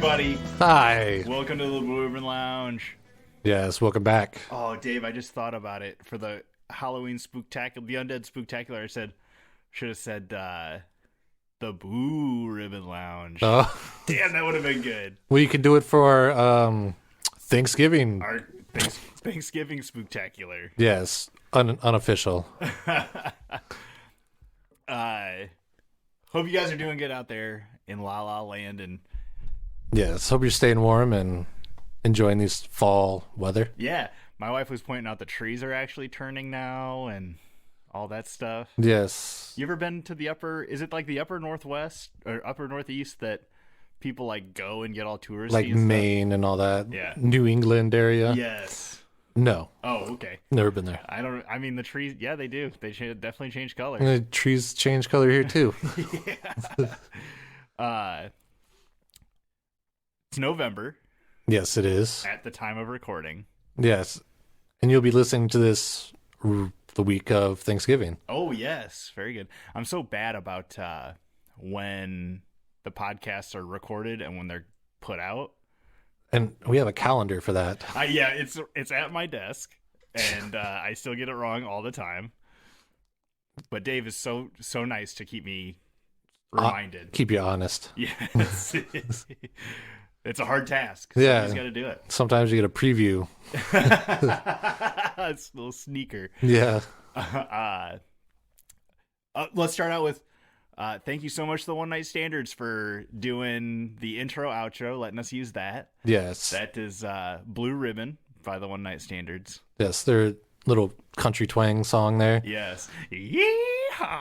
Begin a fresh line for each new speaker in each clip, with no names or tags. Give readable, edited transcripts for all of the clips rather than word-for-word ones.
everybody.
Hi.
Welcome to the Blue Ribbon Lounge.
Yes, welcome back.
Oh, Dave, I just thought about it for the Halloween spooktacular, the Undead Spooktacular. Should have said the Blue Ribbon Lounge.
Oh.
Damn, that would have been good.
Well, you can do it for Thanksgiving.
Our Thanksgiving spooktacular.
Yes, unofficial.
Hope you guys are doing good out there in La La Land, and
Yes, hope you're staying warm and enjoying this fall weather.
yeah, my wife was pointing out the trees are actually turning now and all that stuff.
Yes.
You ever been to the is it like the upper northwest or upper northeast that people like go and get all touristy
Like
and
Maine and all that.
Yeah.
New England area.
Yes.
No.
Oh, okay.
Never been there.
I mean, the trees, yeah, they do. They definitely change color.
And the trees change color here too.
It's November
Yes, it is.
at the time of recording.
Yes. And you'll be listening to this the week of Thanksgiving.
Oh, yes. Very good. I'm so bad about when the podcasts are recorded and when they're put out.
And we have a calendar for that.
Yeah, it's at my desk, and I still get it wrong all the time. But Dave is so nice to keep me reminded.
Keep you honest.
Yes. It's a hard task. So
Yeah.
You just got to do it.
Sometimes you get a preview.
It's a little sneaker.
Yeah.
Let's start out with thank you so much to the One Night Standards for doing the intro, outro, letting us use that.
Yes.
That is Blue Ribbon by the One Night Standards.
Yes, their little country twang song there.
Yes. Yeehaw!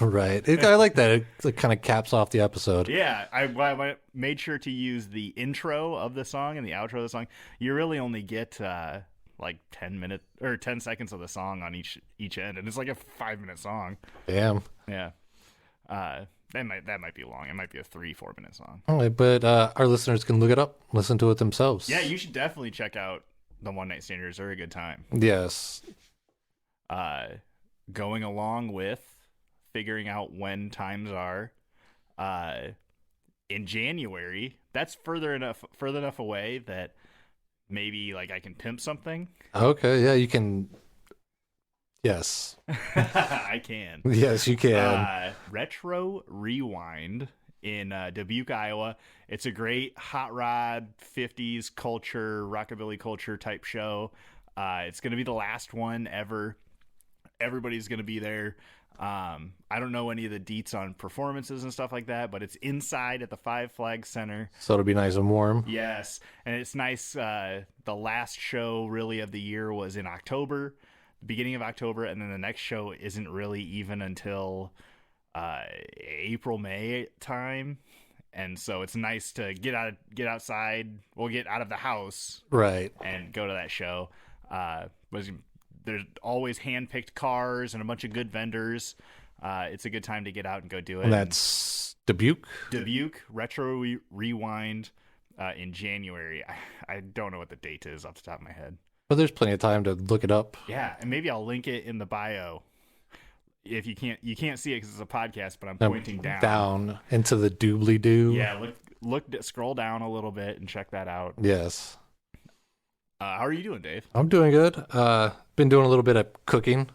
Right. I like that. It kind of caps off the episode.
Yeah, I made sure to use the intro of the song and the outro of the song. You really only get like 10 minutes or 10 seconds of the song on each end, and it's like a 5-minute song.
Damn.
Yeah. That might be long. It might be a 3-4 minute song.
All right, but our listeners can look it up, listen to it themselves.
Yeah, you should definitely check out the One Night Standards. They're a good time.
Yes.
Going along with figuring out when times are in January. That's further enough away that maybe like I can pimp something.
Okay, yeah, you can. Yes.
I can.
Yes, you can.
Retro Rewind in Dubuque, Iowa. It's a great hot rod 50s culture, rockabilly culture type show. It's going to be the last one ever. Everybody's going to be there. I don't know any of the deets on performances and stuff like that, but it's inside at the Five Flags Center.
So it'll be nice and warm.
Yes, and it's nice. The last show really of the year was in October, the beginning of October, and then the next show isn't really even until April, May time. And so it's nice to get outside, get out of the house,
Right,
and go to that show. There's always hand-picked cars and a bunch of good vendors. It's a good time to get out and go do it.
and that's Dubuque.
Dubuque Retro Rewind in January. I don't know what the date is off the top of my head.
But there's plenty of time to look it up.
Yeah, and maybe I'll link it in the bio. If you can't see it because it's a podcast, but I'm pointing
down into the doobly doo.
Yeah, scroll down a little bit and check that out.
Yes.
How are you doing, Dave?
I'm doing good. Been doing a little bit of cooking.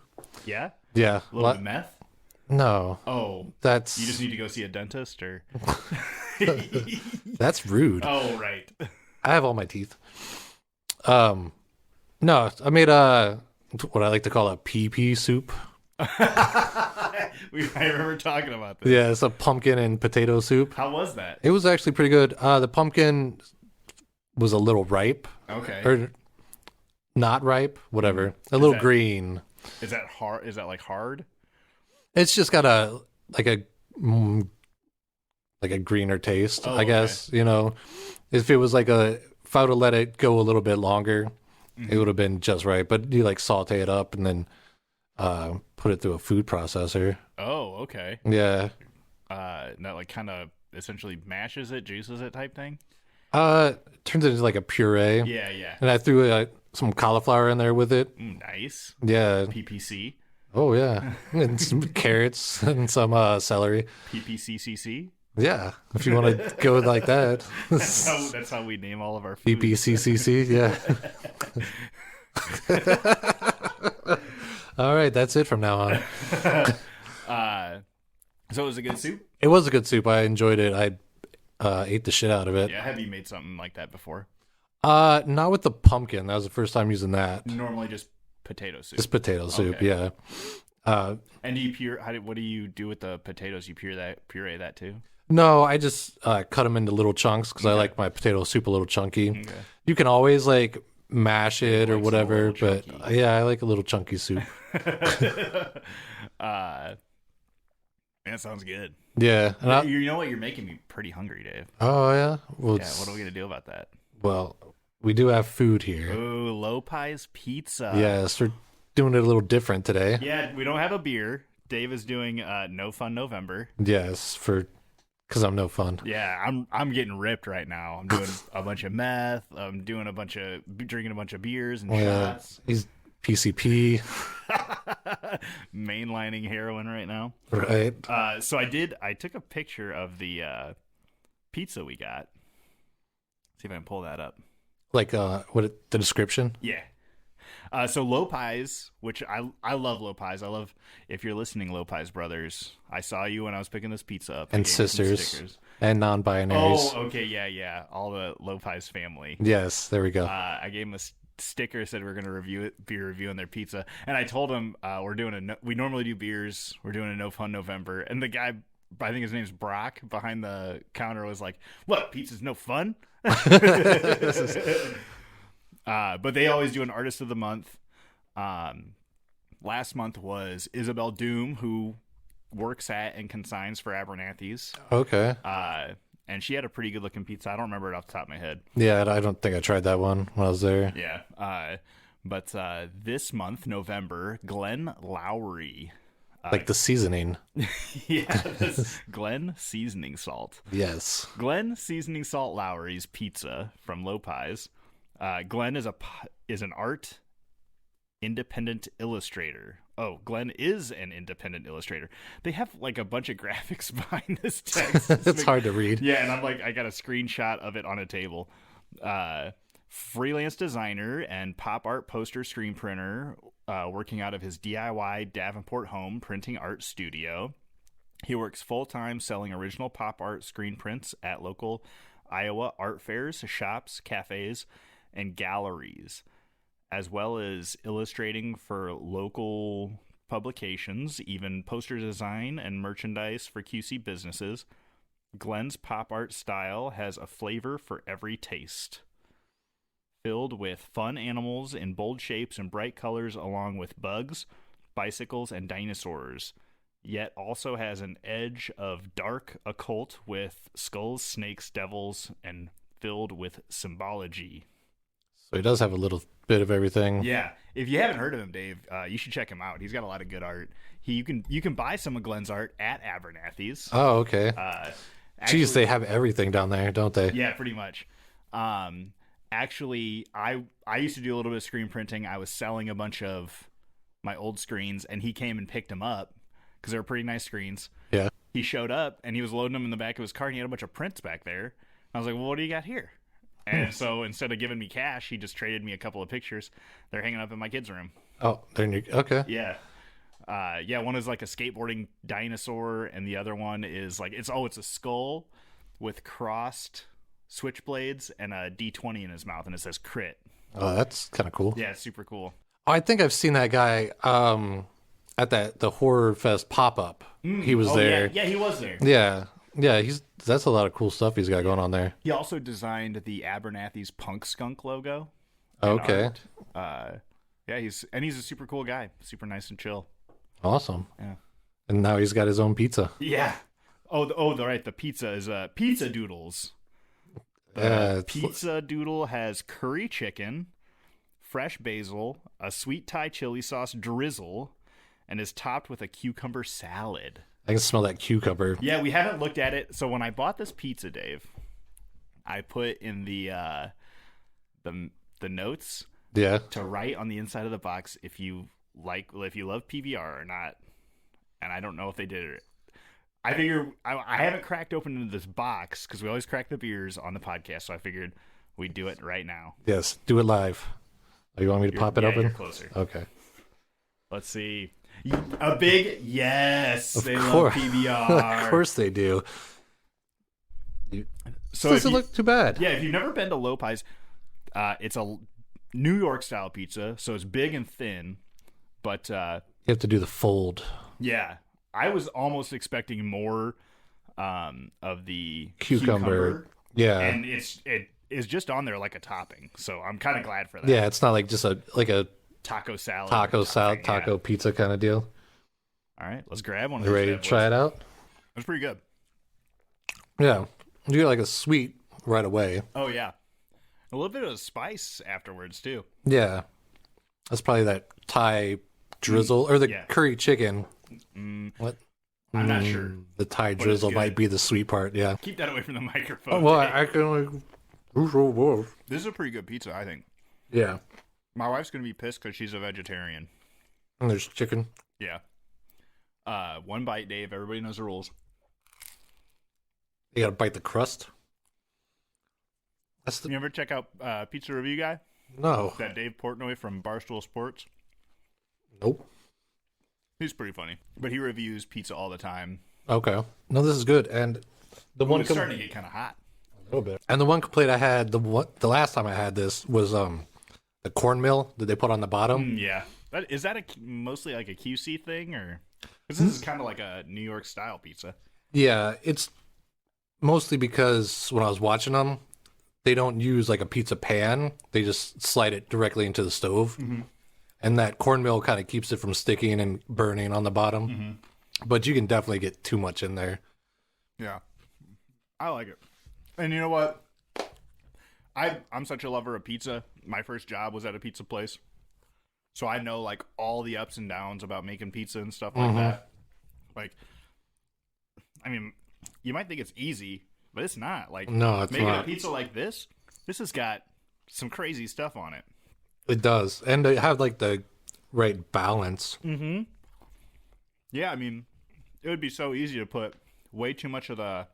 Yeah,
Yeah.
a little bit of meth.
No.
Oh,
That's
you just need to go see a dentist, or
that's rude.
oh, right.
I have all my teeth. No, I made what I like to call a pea soup.
I remember talking about this.
Yeah, it's a pumpkin and potato soup.
How was that?
It was actually pretty good. The pumpkin was a little ripe.
Okay.
Or not ripe, whatever. A little green.
Is that hard? Is that like hard?
It's just got a greener taste, I guess. You know, if it was if I would have let it go a little bit longer, it would have been just right. But you saute it up and then put it through a food processor.
Oh, okay.
Yeah.
That kind of essentially mashes it, juices it type thing.
Turns it into a puree.
Yeah, yeah.
And I threw some cauliflower in there with it.
Nice.
Yeah.
PPC.
Oh yeah, and some carrots and some celery.
PPCCC.
Yeah, if you want to go like that.
That's how we name all of our food.
BBCCC, yeah. All right, that's it from now on.
So it was a good soup?
It was a good soup. I enjoyed it. I ate the shit out of it.
Yeah, have you made something like that before?
Not with the pumpkin. That was the first time using that.
Normally just potato soup.
Just potato soup,
Okay.
yeah.
And do you what do you do with the potatoes? You puree that too?
No, I just cut them into little chunks because I like my potato soup a little chunky. You can always like mash it or whatever, but yeah, I like a little chunky soup.
That sounds good.
Yeah. And
you know what? You're making me pretty hungry, Dave.
Oh, yeah? Well,
yeah, what are we going to do about that?
Well, we do have food here.
Ooh, Lopiez Pizza.
Yes, we're doing it a little different today.
Yeah, we don't have a beer. Dave is doing No Fun November.
Yes, because I'm no fun.
Yeah, I'm getting ripped right now. I'm doing a bunch of meth. I'm doing drinking a bunch of beers and shots.
He's PCP.
Mainlining heroin right now.
Right.
So I took a picture of the pizza we got. See if I can pull that up.
Like the description?
Yeah. So Lopiez, which I love Lopiez. I love, if you're listening, Lopiez brothers. I saw you when I was picking this pizza up.
And sisters. And non-binaries.
Oh, okay, yeah. All the Lopiez family.
Yes, there we go.
I gave him a sticker, said we're going to be reviewing their pizza. And I told him we normally do beers. We're doing a No Fun November. And the guy, I think his name's Brock, behind the counter was like, what, pizza's no fun? But they always do an artist of the month. Last month was Isabel Doom, who works at and consigns for Abernathy's.
Okay.
And she had a pretty good looking pizza. I don't remember it off the top of my head.
Yeah, I don't think I tried that one when I was there.
Yeah. But this month, November, Glenn Lowry.
Like the seasoning.
Yeah, Glenn Seasoning Salt.
Yes.
Glenn Seasoning Salt Lowry's Pizza from Lopiez. Glenn is an art independent illustrator. Oh, Glenn is an independent illustrator. They have like a bunch of graphics behind this text.
It's hard to read.
Yeah, and I'm like, I got a screenshot of it on a table. Freelance designer and pop art poster screen printer, working out of his DIY Davenport home printing art studio. He works full-time selling original pop art screen prints at local Iowa art fairs, shops, cafes, and galleries, as well as illustrating for local publications, even poster design and merchandise for QC businesses. Glenn's pop art style has a flavor for every taste, filled with fun animals in bold shapes and bright colors, along with bugs, bicycles, and dinosaurs, yet also has an edge of dark occult with skulls, snakes, devils, and filled with symbology.
So he does have a little bit of everything.
Yeah. If you haven't heard of him, Dave, you should check him out. He's got a lot of good art. You can buy some of Glenn's art at Abernathy's.
Oh, okay. Actually, they have everything down there, don't they?
Yeah, pretty much. Actually, I used to do a little bit of screen printing. I was selling a bunch of my old screens, and he came and picked them up because they were pretty nice screens.
Yeah.
He showed up, and he was loading them in the back of his car, and he had a bunch of prints back there. I was like, well, what do you got here? And so instead of giving me cash, he just traded me a couple of pictures. They're hanging up in my kids' room.
Oh, okay.
Yeah. One is like a skateboarding dinosaur, and the other one is like it's a skull with crossed switchblades and a D20 in his mouth, and it says crit.
Oh, that's kind of cool.
Yeah, it's super cool.
Oh, I think I've seen that guy at the Horror Fest pop-up. He was there.
Yeah, he was there.
Yeah. That's a lot of cool stuff he's got going on there.
He also designed the Abernathy's Punk Skunk logo.
Okay.
He's a super cool guy. Super nice and chill.
Awesome.
Yeah.
And now he's got his own pizza.
Yeah. Right. The pizza is Pizza Doodles. Pizza Doodle has curry chicken, fresh basil, a sweet Thai chili sauce drizzle, and is topped with a cucumber salad.
I can smell that cucumber.
Yeah, we haven't looked at it. So when I bought this pizza, Dave, I put in the notes to write on the inside of the box if you love PBR or not. And I don't know if they did it. I figure I haven't cracked open into this box because we always crack the beers on the podcast, so I figured we'd do it right now.
Yes, do it live. Oh, you want me to pop it open?
You're closer.
Okay.
Let's see. A big yes.
Of
They
course.
love PBR.
Of course they do.
So
doesn't look too bad.
Yeah, if you've never been to Lopiez, it's a New York style pizza, so it's big and thin, but
you have to do the fold.
Yeah, I was almost expecting more of the
Cucumber. Yeah,
and it is just on there like a topping, so I'm kind of glad for that.
Yeah, it's not like just a
taco salad,
taco pizza kind of deal.
All right, let's grab one.
You ready to try it out?
It's pretty good.
Yeah, you get like a sweet right away.
Oh yeah, a little bit of spice afterwards too.
Yeah, that's probably that Thai drizzle or the curry chicken. What?
I'm not sure.
The Thai drizzle might be the sweet part. Yeah.
Keep that away from the microphone.
Well, I can.
This is a pretty good pizza, I think.
Yeah.
My wife's gonna be pissed because she's a vegetarian.
And there's chicken.
Yeah. One bite, Dave. Everybody knows the rules.
You gotta bite the crust.
You ever check out Pizza Review Guy?
No.
That Dave Portnoy from Barstool Sports?
Nope.
He's pretty funny, but he reviews pizza all the time.
Okay. No, this is good. And the one
it's starting to get kind of hot.
A little bit. And the one complaint I had the last time I had this was the cornmeal that they put on the bottom.
Yeah. Is that mostly like a QC thing, or because this is kind of like a New York style pizza?
Yeah, it's mostly because when I was watching them, they don't use like a pizza pan. They just slide it directly into the stove. Mm-hmm. And that cornmeal kind of keeps it from sticking and burning on the bottom. Mm-hmm. But you can definitely get too much in there.
Yeah. I like it. And you know what? I'm such a lover of pizza. My first job was at a pizza place. So I know like all the ups and downs about making pizza and stuff like that. Like, I mean, you might think it's easy, but it's not. Like,
no, it's
making
not.
a pizza like this has got some crazy stuff on it.
It does. And they have like the right balance.
Mm-hmm. Yeah, I mean, it would be so easy to put way too much of the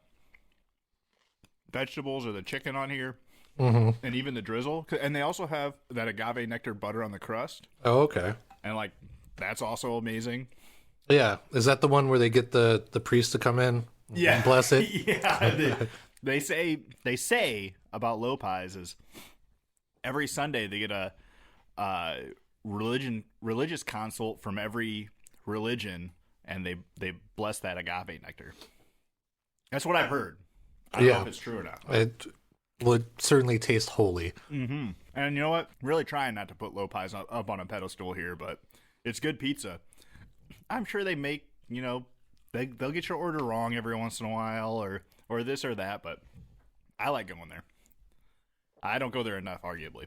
vegetables or the chicken on here. Mm-hmm. And even the drizzle. And they also have that agave nectar butter on the crust.
Oh, okay.
And like, that's also amazing.
Yeah. Is that the one where they get the priest to come in and bless it?
Yeah. They say about Lopiez is every Sunday they get a religious consult from every religion, and they bless that agave nectar. That's what I've heard. I don't know if it's true or not.
It would certainly taste holy.
Mm-hmm. And you know what? I'm really trying not to put Lopiez up on a pedestal here, but it's good pizza. I'm sure they make, they'll get your order wrong every once in a while or this or that, but I like going there. I don't go there enough, arguably.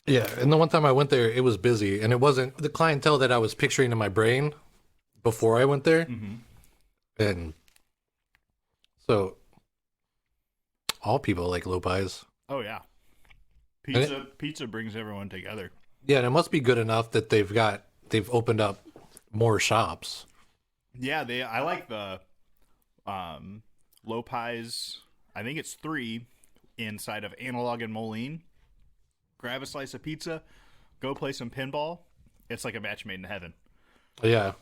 Yeah, and the one time I went there, it was busy, and it wasn't the clientele that I was picturing in my brain before I went there. Mm-hmm. And so all people like Lopiez.
Oh, yeah. Pizza brings everyone together.
Yeah, and it must be good enough that they've opened up more shops.
Yeah, I like the Lopiez, I think it's 3 inside of Analog and Moline. Grab a slice of pizza, go play some pinball. It's like a match made in heaven.
Yeah.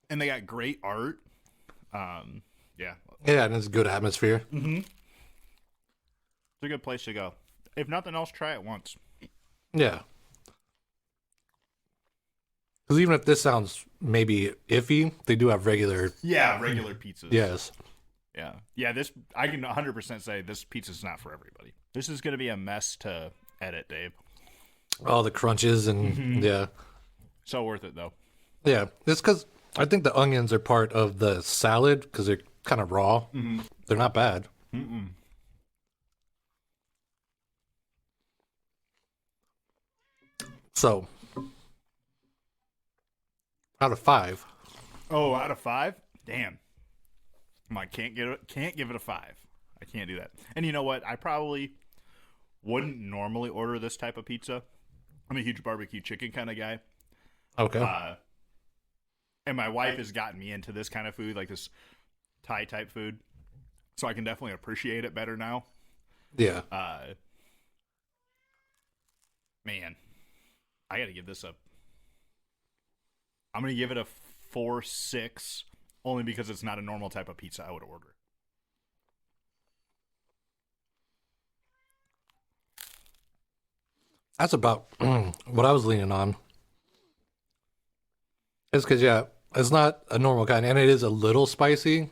And they got great art. Yeah.
Yeah, and it's a good atmosphere.
Mm-hmm. It's a good place to go. If nothing else, try it once.
Yeah. Because even if this sounds maybe iffy, they do have regular...
Yeah, regular pizzas.
Yes.
Yeah. Yeah, I can 100% say this pizza's not for everybody. This is going to be a mess to edit, Dave.
All the crunches and... Yeah.
So worth it, though.
Yeah. It's because I think the onions are part of the salad because they're kind of raw. Mm-hmm. They're not bad. Mm-mm. So, out of 5.
Oh, out of 5? Damn. I can't give it a 5. I can't do that. And you know what? I probably wouldn't normally order this type of pizza. I'm a huge barbecue chicken kind of guy.
Okay.
And my wife has gotten me into this kind of food, like this Thai type food, so I can definitely appreciate it better now.
Yeah.
Man, I got to give this I'm going to give it a 4.6, only because it's not a normal type of pizza I would order.
That's about what I was leaning on. It's because, yeah, it's not a normal kind, and it is a little spicy.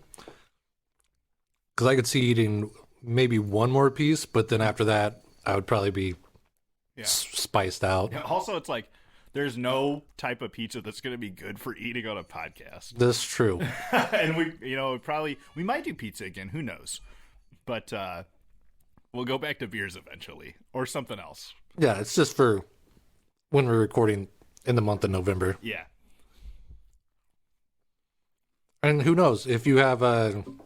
Because I could see eating maybe one more piece, but then after that, I would probably be spiced out.
Yeah, also, it's like there's no type of pizza that's going to be good for eating on a podcast.
That's true.
And we might do pizza again. Who knows? But we'll go back to beers eventually, or something else.
Yeah, it's just for when we're recording in the month of November.
Yeah.
And who knows, if you have an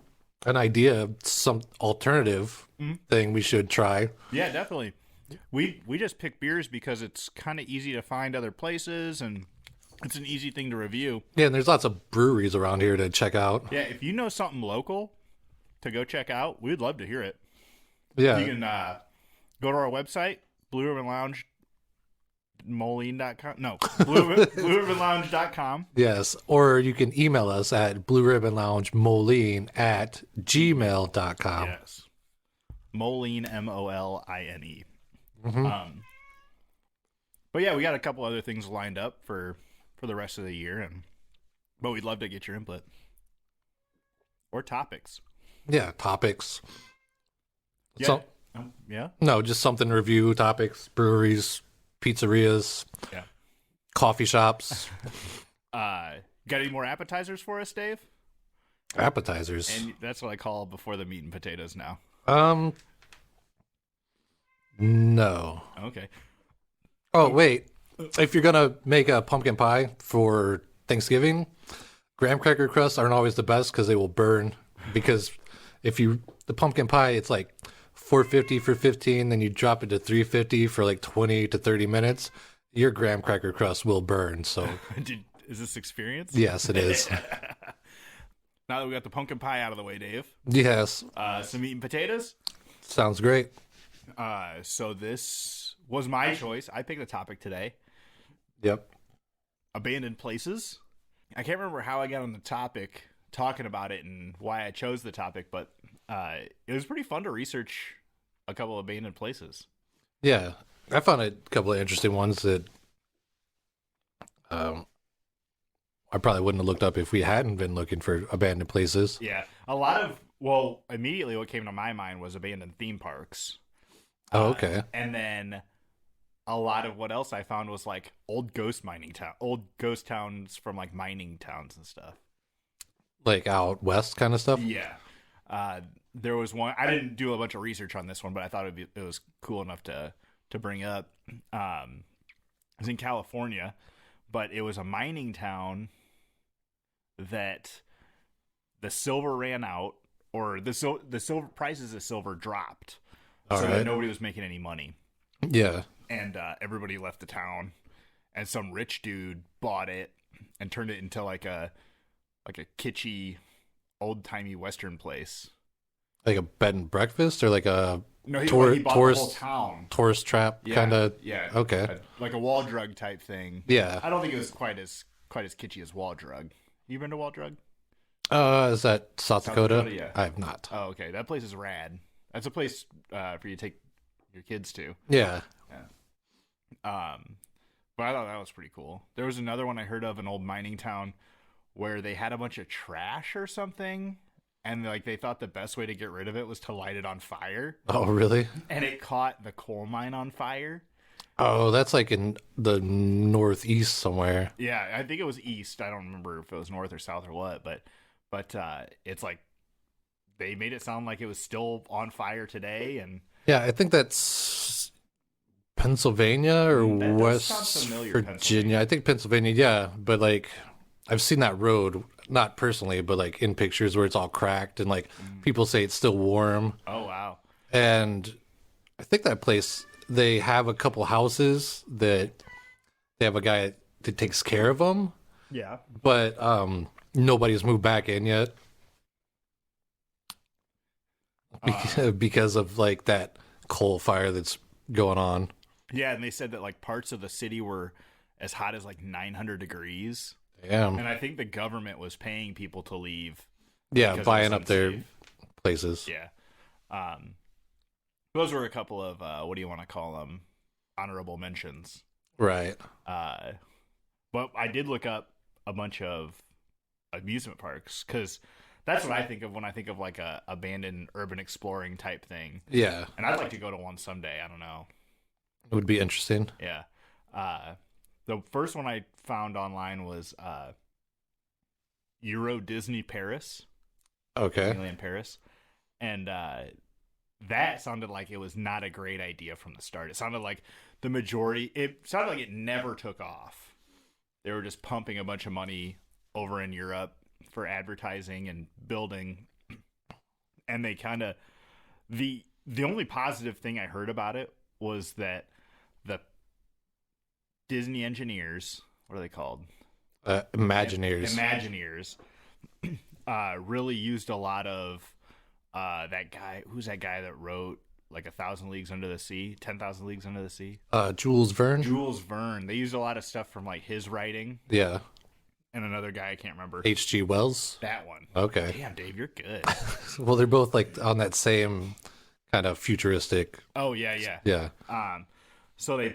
idea of some alternative thing we should try.
Yeah, definitely. We just pick beers because it's kind of easy to find other places, and it's an easy thing to review.
Yeah, and there's lots of breweries around here to check out.
Yeah, if you know something local to go check out, we'd love to hear it.
Yeah.
You can go to our website, Blue Ribbon Lounge, Moline.com. No, BlueRibbonLounge.com.
Yes, or you can email us at blueribbonloungemoline@gmail.com.
Yes. Moline, Moline. But yeah, we got a couple other things lined up for the rest of the year, but we'd love to get your input. Or topics.
Yeah, topics.
Yeah.
So,
yeah?
No, just something to review, topics, breweries, pizzerias, coffee shops.
Got any more appetizers for us, Dave?
Appetizers.
And that's what I call before the meat and potatoes now.
No.
Okay.
Oh, wait. If you're going to make a pumpkin pie for Thanksgiving, graham cracker crusts aren't always the best because they will burn. Because the pumpkin pie, it's like $4.50 for 15, then you drop it to $3.50 for like 20 to 30 minutes. Your graham cracker crust will burn. So,
is this experience?
Yes, it is.
Now that we got the pumpkin pie out of the way, Dave.
Yes.
Some meat and potatoes.
Sounds great.
So this was my choice. I picked a topic today.
Yep.
Abandoned places. I can't remember how I got on the topic, talking about it and why I chose the topic, but it was pretty fun to research a couple of abandoned places.
Yeah. I found a couple of interesting ones that I probably wouldn't have looked up if we hadn't been looking for abandoned places.
Yeah. Immediately what came to my mind was abandoned theme parks.
Oh, okay.
And then a lot of what else I found was like old ghost towns from like mining towns and stuff.
Like out west kind of stuff?
Yeah. There was one, I didn't do a bunch of research on this one, but I thought it was cool enough to bring up. It was in California, but it was a mining town that the silver ran out, or the silver prices of silver dropped. That nobody was making any money.
Yeah.
And everybody left the town, and some rich dude bought it and turned it into like a kitschy, old-timey Western place.
Like a bed and breakfast, or like a
he bought the whole town.
Tourist trap kind of?
Yeah.
Okay.
Like a wall drug type thing.
Yeah.
I don't think it was quite as kitschy as wall drug. You been to wall drug?
Is that South Dakota?
Yeah.
I have not.
Oh, okay. That place is rad. That's a place for you to take your kids to.
Yeah.
But I thought that was pretty cool. There was another one I heard of, an old mining town, where they had a bunch of trash or something, and like they thought the best way to get rid of it was to light it on fire.
Oh, really?
And it caught the coal mine on fire.
Oh, that's like in the northeast somewhere.
Yeah, I think it was east. I don't remember if it was north or south or what, but it's like they made it sound like it was still on fire today. And
yeah, I think that's Pennsylvania or West Virginia. I think Pennsylvania, yeah. But like, I've seen that road, not personally, but like in pictures where it's all cracked and like people say it's still warm.
Oh, wow.
And I think that place, they have a couple houses that they have a guy that takes care of them.
Yeah.
But nobody's moved back in yet. because of like that coal fire that's going on.
Yeah, and they said that like parts of the city were as hot as like 900 degrees.
Damn.
And I think the government was paying people to leave.
Yeah, buying up their places.
Yeah. Those were a couple of, what do you want to call them? Honorable mentions.
Right.
But I did look up a bunch of amusement parks because that's what I think of when I think of like a abandoned urban exploring type thing.
Yeah.
And I'd like to go to one someday. I don't know.
It would be interesting.
Yeah. The first one I found online was Euro Disney Paris.
Okay.
Disneyland Paris. And that sounded like it was not a great idea from the start. It sounded like it sounded like it never took off. They were just pumping a bunch of money over in Europe for advertising and building. And they kind of, the only positive thing I heard about it was that the Disney engineers, what are they called?
Imagineers.
Imagineers really used a lot of that guy. Who's that guy that wrote like 1,000 Leagues Under the Sea, 10,000 Leagues Under the Sea?
Jules Verne.
Jules Verne. They used a lot of stuff from like his writing.
Yeah.
And another guy I can't remember.
H.G. Wells.
That one.
Okay.
Damn, Dave, you're good.
Well, they're both like on that same kind of futuristic.
Oh yeah, yeah.
Yeah.
So they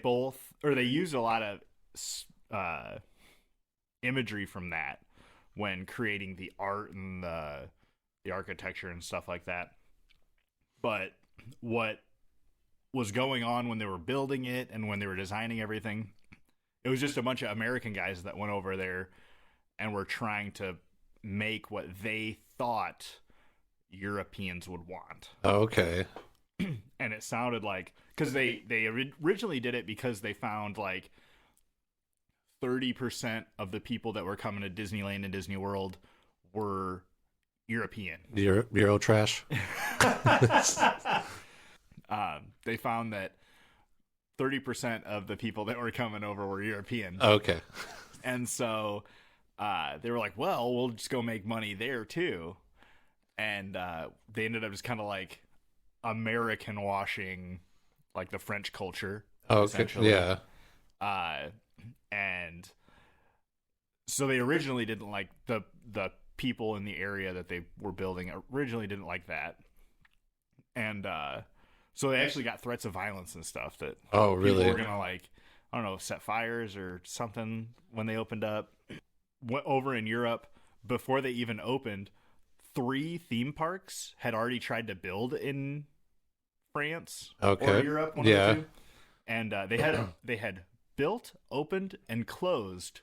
used a lot of imagery from that when creating the art and the architecture and stuff like that. But what was going on when they were building it and when they were designing everything, it was just a bunch of American guys that went over there and were trying to make what they thought Europeans would want.
Okay.
And it sounded like, because they originally did it because they found like 30% of the people that were coming to Disneyland and Disney World were European.
Euro trash.
They found that 30% of the people that were coming over were European.
Okay.
And so they were like, well, we'll just go make money there too. And they ended up just kind of like American washing like the French culture.
Okay. Yeah.
And so they originally didn't like the people in the area that they were building originally didn't like that. And so they actually got threats of violence and stuff that
really?
People were gonna like, I don't know, set fires or something when they opened up. Went over in Europe before they even opened. 3 theme parks had already tried to build in France or Europe. One of the two. And they had built, opened, and closed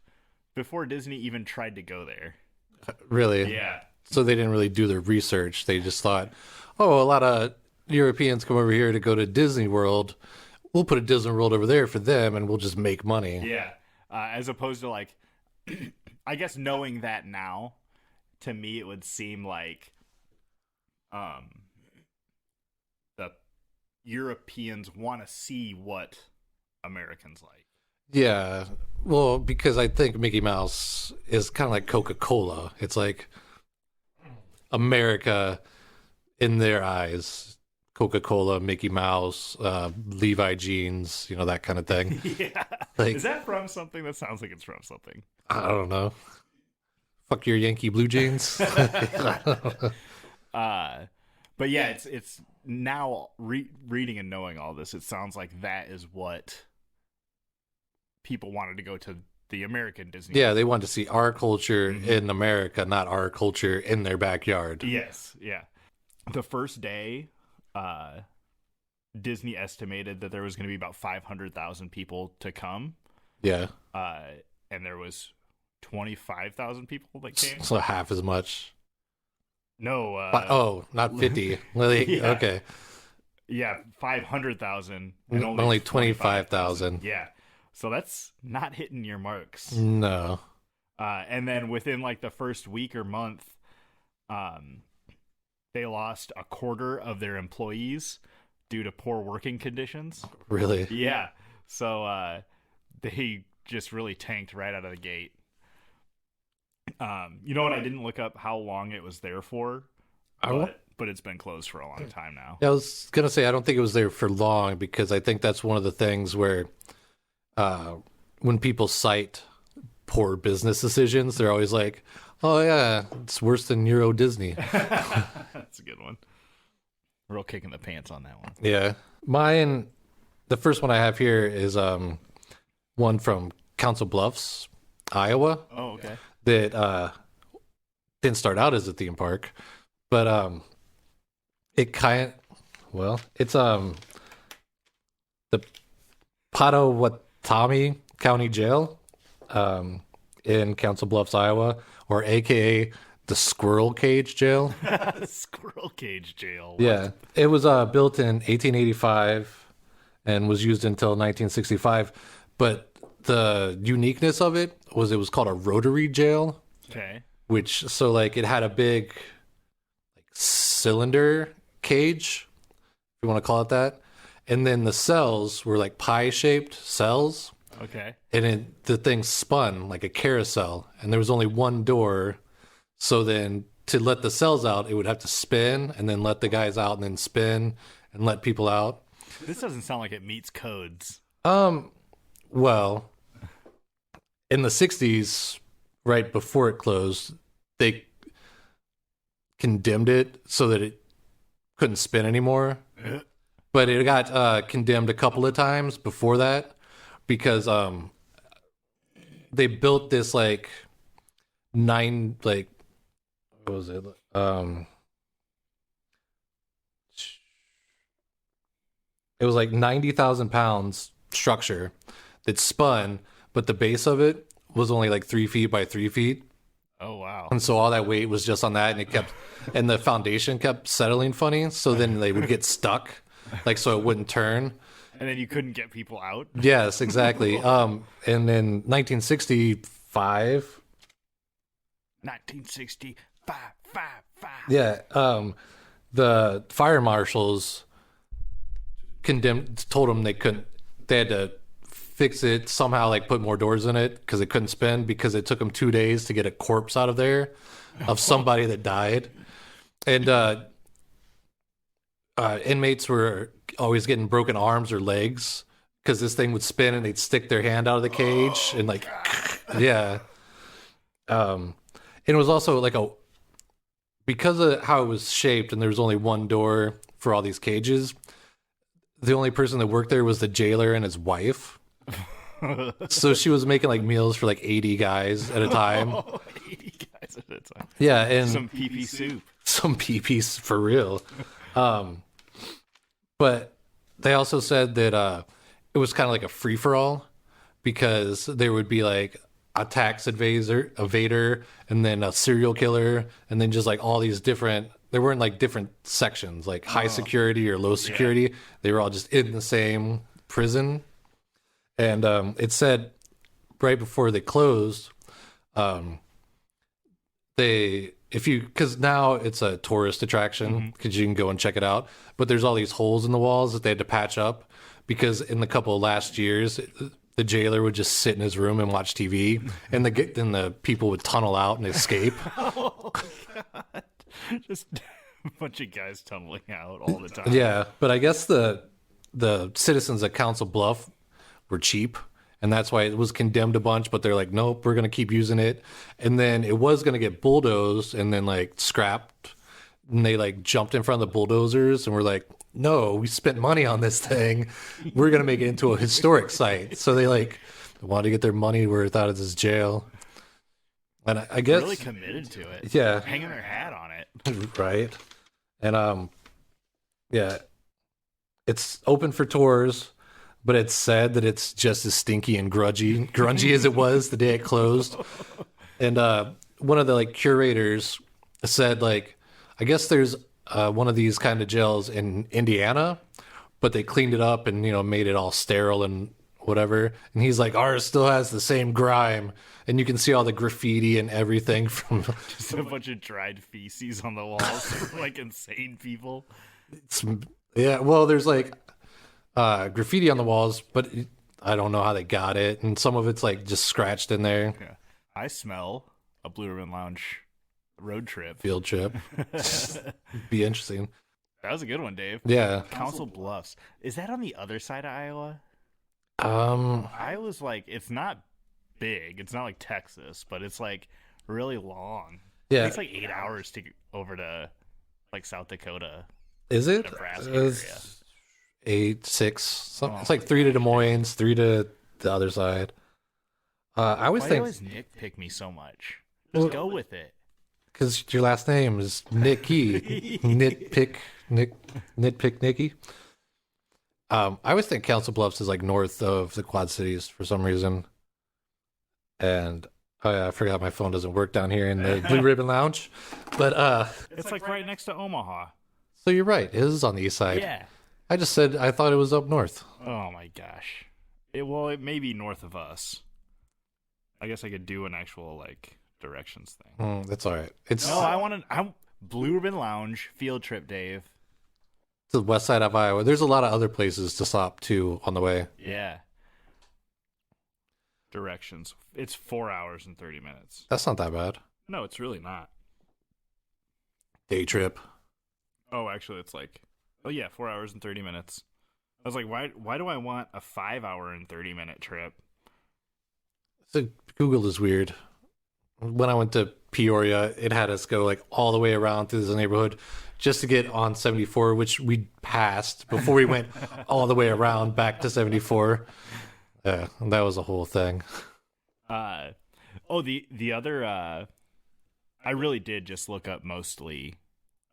before Disney even tried to go there.
Really?
Yeah.
So they didn't really do their research. They just thought, oh, a lot of Europeans come over here to go to Disney World. We'll put a Disney World over there for them, and we'll just make money.
Yeah. As opposed to like, I guess knowing that now, to me it would seem like the Europeans want to see what Americans like.
Yeah. Well, because I think Mickey Mouse is kind of like Coca-Cola. It's like America in their eyes. Coca-Cola, Mickey Mouse, Levi jeans, that kind of thing.
Yeah.
Like,
is that from something? That sounds like it's from something.
I don't know. Fuck your Yankee blue jeans.
But yeah, it's now reading and knowing all this, it sounds like that is what people wanted to go to the American Disney.
Yeah, they wanted to see our culture in America, not our culture in their backyard.
Yes, yeah. The first day, Disney estimated that there was going to be about 500,000 people to come.
Yeah.
And there was 25,000 people that came.
So half as much.
No.
Not 50. Really?
Yeah.
Okay.
Yeah, 500,000.
And only 25,000.
Yeah. So that's not hitting your marks.
No.
And then within like the first week or month, they lost a quarter of their employees due to poor working conditions.
Really?
Yeah. So they just really tanked right out of the gate. You know what? I didn't look up how long it was there for. but it's been closed for a long time now.
Yeah, I was gonna say I don't think it was there for long because I think that's one of the things where when people cite poor business decisions, they're always like, "Oh yeah, it's worse than Euro Disney."
That's a good one. Real kick in the pants on that one.
Yeah, mine. The first one I have here is one from Council Bluffs, Iowa.
Oh, okay.
That didn't start out as a theme park, but it's the Potawatomi County Jail in Council Bluffs, Iowa, or AKA the Squirrel Cage Jail.
Squirrel Cage Jail.
Yeah, it was built in 1885 and was used until 1965. But the uniqueness of it was called a rotary jail.
Okay.
Which it had a big cylinder cage, if you want to call it that, and then the cells were like pie-shaped cells.
Okay.
And the thing spun like a carousel, and there was only one door. So then to let the cells out, it would have to spin and then let the guys out and then spin and let people out.
This doesn't sound like it meets codes.
Well, in the 60s, right before it closed, they condemned it so that it couldn't spin anymore. But it got condemned a couple of times before that because they built this what was it? It was like 90,000 pounds structure that spun, but the base of it was only like 3 feet by 3 feet.
Oh, wow.
And so all that weight was just on that, and the foundation kept settling funny. So then they would get stuck, so it wouldn't turn.
And then you couldn't get people out?
Yes, exactly. And then 1965.
1965.
Yeah. The fire marshals told them they had to fix it somehow, put more doors in it because it couldn't spin because it took them 2 days to get a corpse out of there of somebody that died. And inmates were always getting broken arms or legs because this thing would spin and they'd stick their hand out of the cage and yeah. And it was also because of how it was shaped and there was only one door for all these cages, the only person that worked there was the jailer and his wife. So she was making meals for 80 guys at a time.
80 guys at a time.
Yeah, and
some pee-pee soup.
Some pee-pee for real. But they also said that it was kind of like a free-for-all because there would be a tax evader, and then a serial killer, and then just all these different. There weren't different sections, high security or low security. Yeah. They were all just in the same prison. And it said right before they closed, because now it's a tourist attraction because you can go and check it out. But there's all these holes in the walls that they had to patch up because in the couple of last years, the jailer would just sit in his room and watch TV, and then the people would tunnel out and escape.
Oh, God. Just a bunch of guys tumbling out all the time.
Yeah, but I guess the citizens at Council Bluff were cheap, and that's why it was condemned a bunch, but they're like, nope, we're going to keep using it. And then it was going to get bulldozed and then scrapped, and they jumped in front of the bulldozers and were like, no, we spent money on this thing. We're going to make it into a historic site. So they wanted to get their money worth out of this jail. And I guess
really committed to it.
Yeah.
Hanging their hat on it.
Right. And yeah. It's open for tours, but it's sad that it's just as stinky and grungy as it was the day it closed. And one of the curators said I guess there's one of these kind of jails in Indiana, but they cleaned it up and made it all sterile and whatever. And he's like, ours still has the same grime, and you can see all the graffiti and everything from
just a bunch of dried feces on the walls from insane people.
Yeah, well, there's graffiti on the walls, but I don't know how they got it, and some of it's just scratched in there.
Yeah. I smell a Blue Ribbon Lounge road trip.
Field trip. Be interesting.
That was a good one, Dave.
Yeah.
Council Bluffs. Is that on the other side of Iowa? Iowa's like, it's not big. It's not like Texas, but it's like really long.
Yeah.
It's like 8 hours to get over to like South Dakota.
Is it?
Nebraska area.
8, 6. It's like 3 to Des Moines, 3 to the other side. I always
Why
think.
Why does nitpick me so much? Just go with it.
Because your last name is Nicky. Nitpick Nicky. I always think Council Bluffs is like north of the Quad Cities for some reason. And oh yeah, I forgot my phone doesn't work down here in the Blue Ribbon Lounge. But
it's like right next to Omaha.
So you're right. It is on the east side.
Yeah.
I just said I thought it was up north.
Oh my gosh. It may be north of us. I guess I could do an actual like directions thing.
That's all right.
I'm Blue Ribbon Lounge field trip, Dave.
To the west side of Iowa. There's a lot of other places to stop too on the way.
Yeah. Directions. It's 4 hours and 30 minutes.
That's not that bad.
No, it's really not.
Day trip.
Oh, actually, it's like, 4 hours and 30 minutes. I was like, why do I want a 5 hour and 30-minute trip?
So Google is weird. When I went to Peoria, it had us go like all the way around through this neighborhood just to get on 74, which we passed before we went all the way around back to 74. Yeah, that was a whole thing.
The other, I really did just look up mostly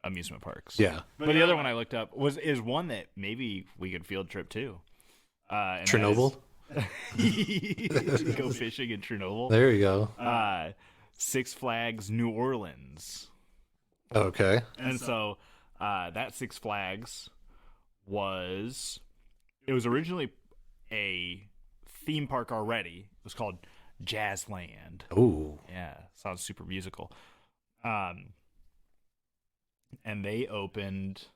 amusement parks.
Yeah.
But the other one I looked up is one that maybe we could field trip to.
Chernobyl?
Go fishing in Chernobyl.
There you go.
Six Flags New Orleans.
Okay.
And so that Six Flags was originally a theme park already. It was called Jazzland.
Ooh.
Yeah, sounds super musical. And they opened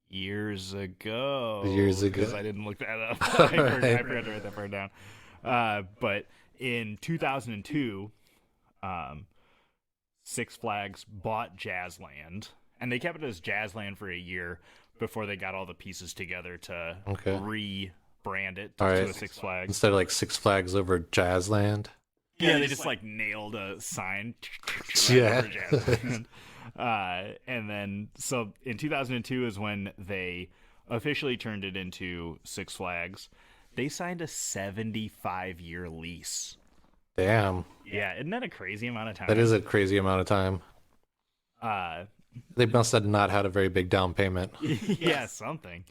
years ago. Because I didn't look that up. I forgot to write that part down. But in 2002, Six Flags bought Jazzland, and they kept it as Jazzland for a year before they got all the pieces together to rebrand it to a Six Flags.
Instead of like Six Flags over Jazzland.
Yeah, they just like nailed a sign.
Yeah.
And then, so in 2002 is when they officially turned it into Six Flags. They signed a 75-year lease.
Damn.
Yeah, isn't that a crazy amount of time?
That is a crazy amount of time. They must have not had a very big down payment.
Yeah, something.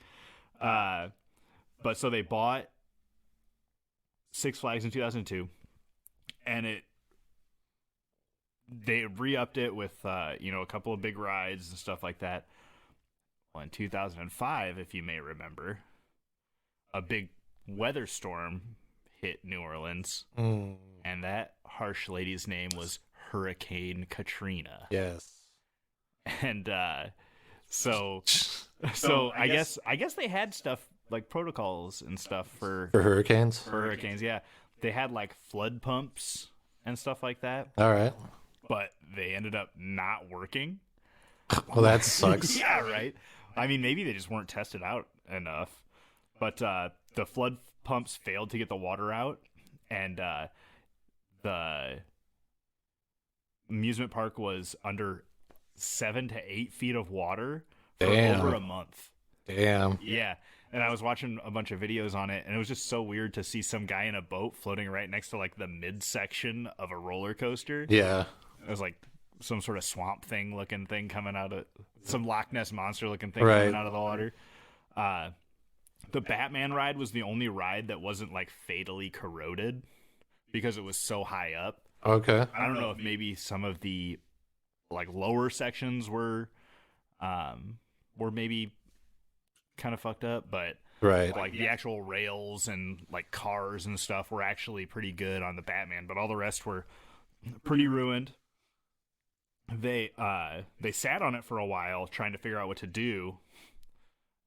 But so they bought Six Flags in 2002, and they re-upped it with a couple of big rides and stuff like that. Well, in 2005, if you may remember, a big weather storm hit New Orleans, and that harsh lady's name was Hurricane Katrina.
Yes.
And so I guess they had stuff like protocols and stuff for
hurricanes.
For hurricanes, yeah. They had like flood pumps and stuff like that.
All right.
But they ended up not working.
Well, that sucks.
Yeah, right. I mean, maybe they just weren't tested out enough. But the flood pumps failed to get the water out, and the amusement park was under 7 to 8 feet of water for over a month.
Damn.
Yeah. And I was watching a bunch of videos on it, and it was just so weird to see some guy in a boat floating right next to like the midsection of a roller coaster.
Yeah.
It was like some sort of swamp thing looking thing coming out of some Loch Ness monster looking thing coming out of the water. The Batman ride was the only ride that wasn't like fatally corroded because it was so high up.
Okay.
I don't know if maybe some of the like lower sections were maybe kind of fucked up, but like the actual rails and like cars and stuff were actually pretty good on the Batman, but all the rest were pretty ruined. They sat on it for a while trying to figure out what to do,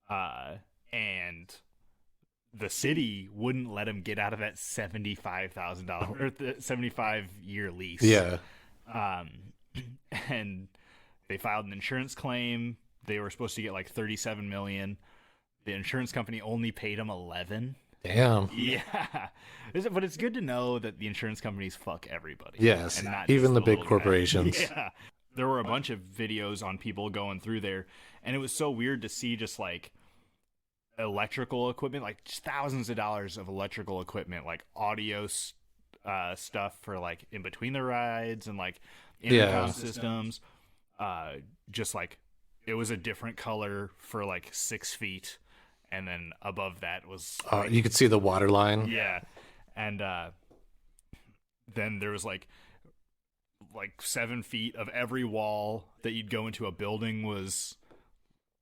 and the city wouldn't let him get out of that $75,000 or the 75-year lease.
Yeah.
Um, and they filed an insurance claim. They were supposed to get like 37 million. The insurance company only paid them 11.
Damn.
Yeah. But it's good to know that the insurance companies fuck everybody.
Yes.
And not
Even
just
the big
little guy.
corporations.
Yeah. There were a bunch of videos on people going through there, and it was so weird to see just like electrical equipment, like just thousands of dollars of electrical equipment, like audio stuff for like in between the rides and like intercom systems. Just like it was a different color for like 6 feet, and then above that was like,
you could see the water line.
yeah, and then there was like 7 feet of every wall that you'd go into a building was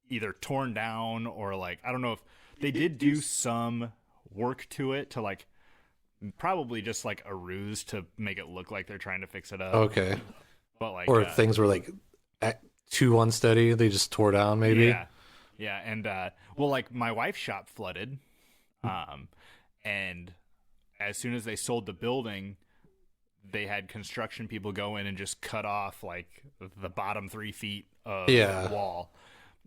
either torn down or like I don't know if they did do some work to it to like probably just like a ruse to make it look like they're trying to fix it up.
Okay.
But like
or if things were like too unsteady, they just tore down maybe.
Yeah, and well, like my wife's shop flooded, and as soon as they sold the building, they had construction people go in and just cut off like the bottom 3 feet of the wall,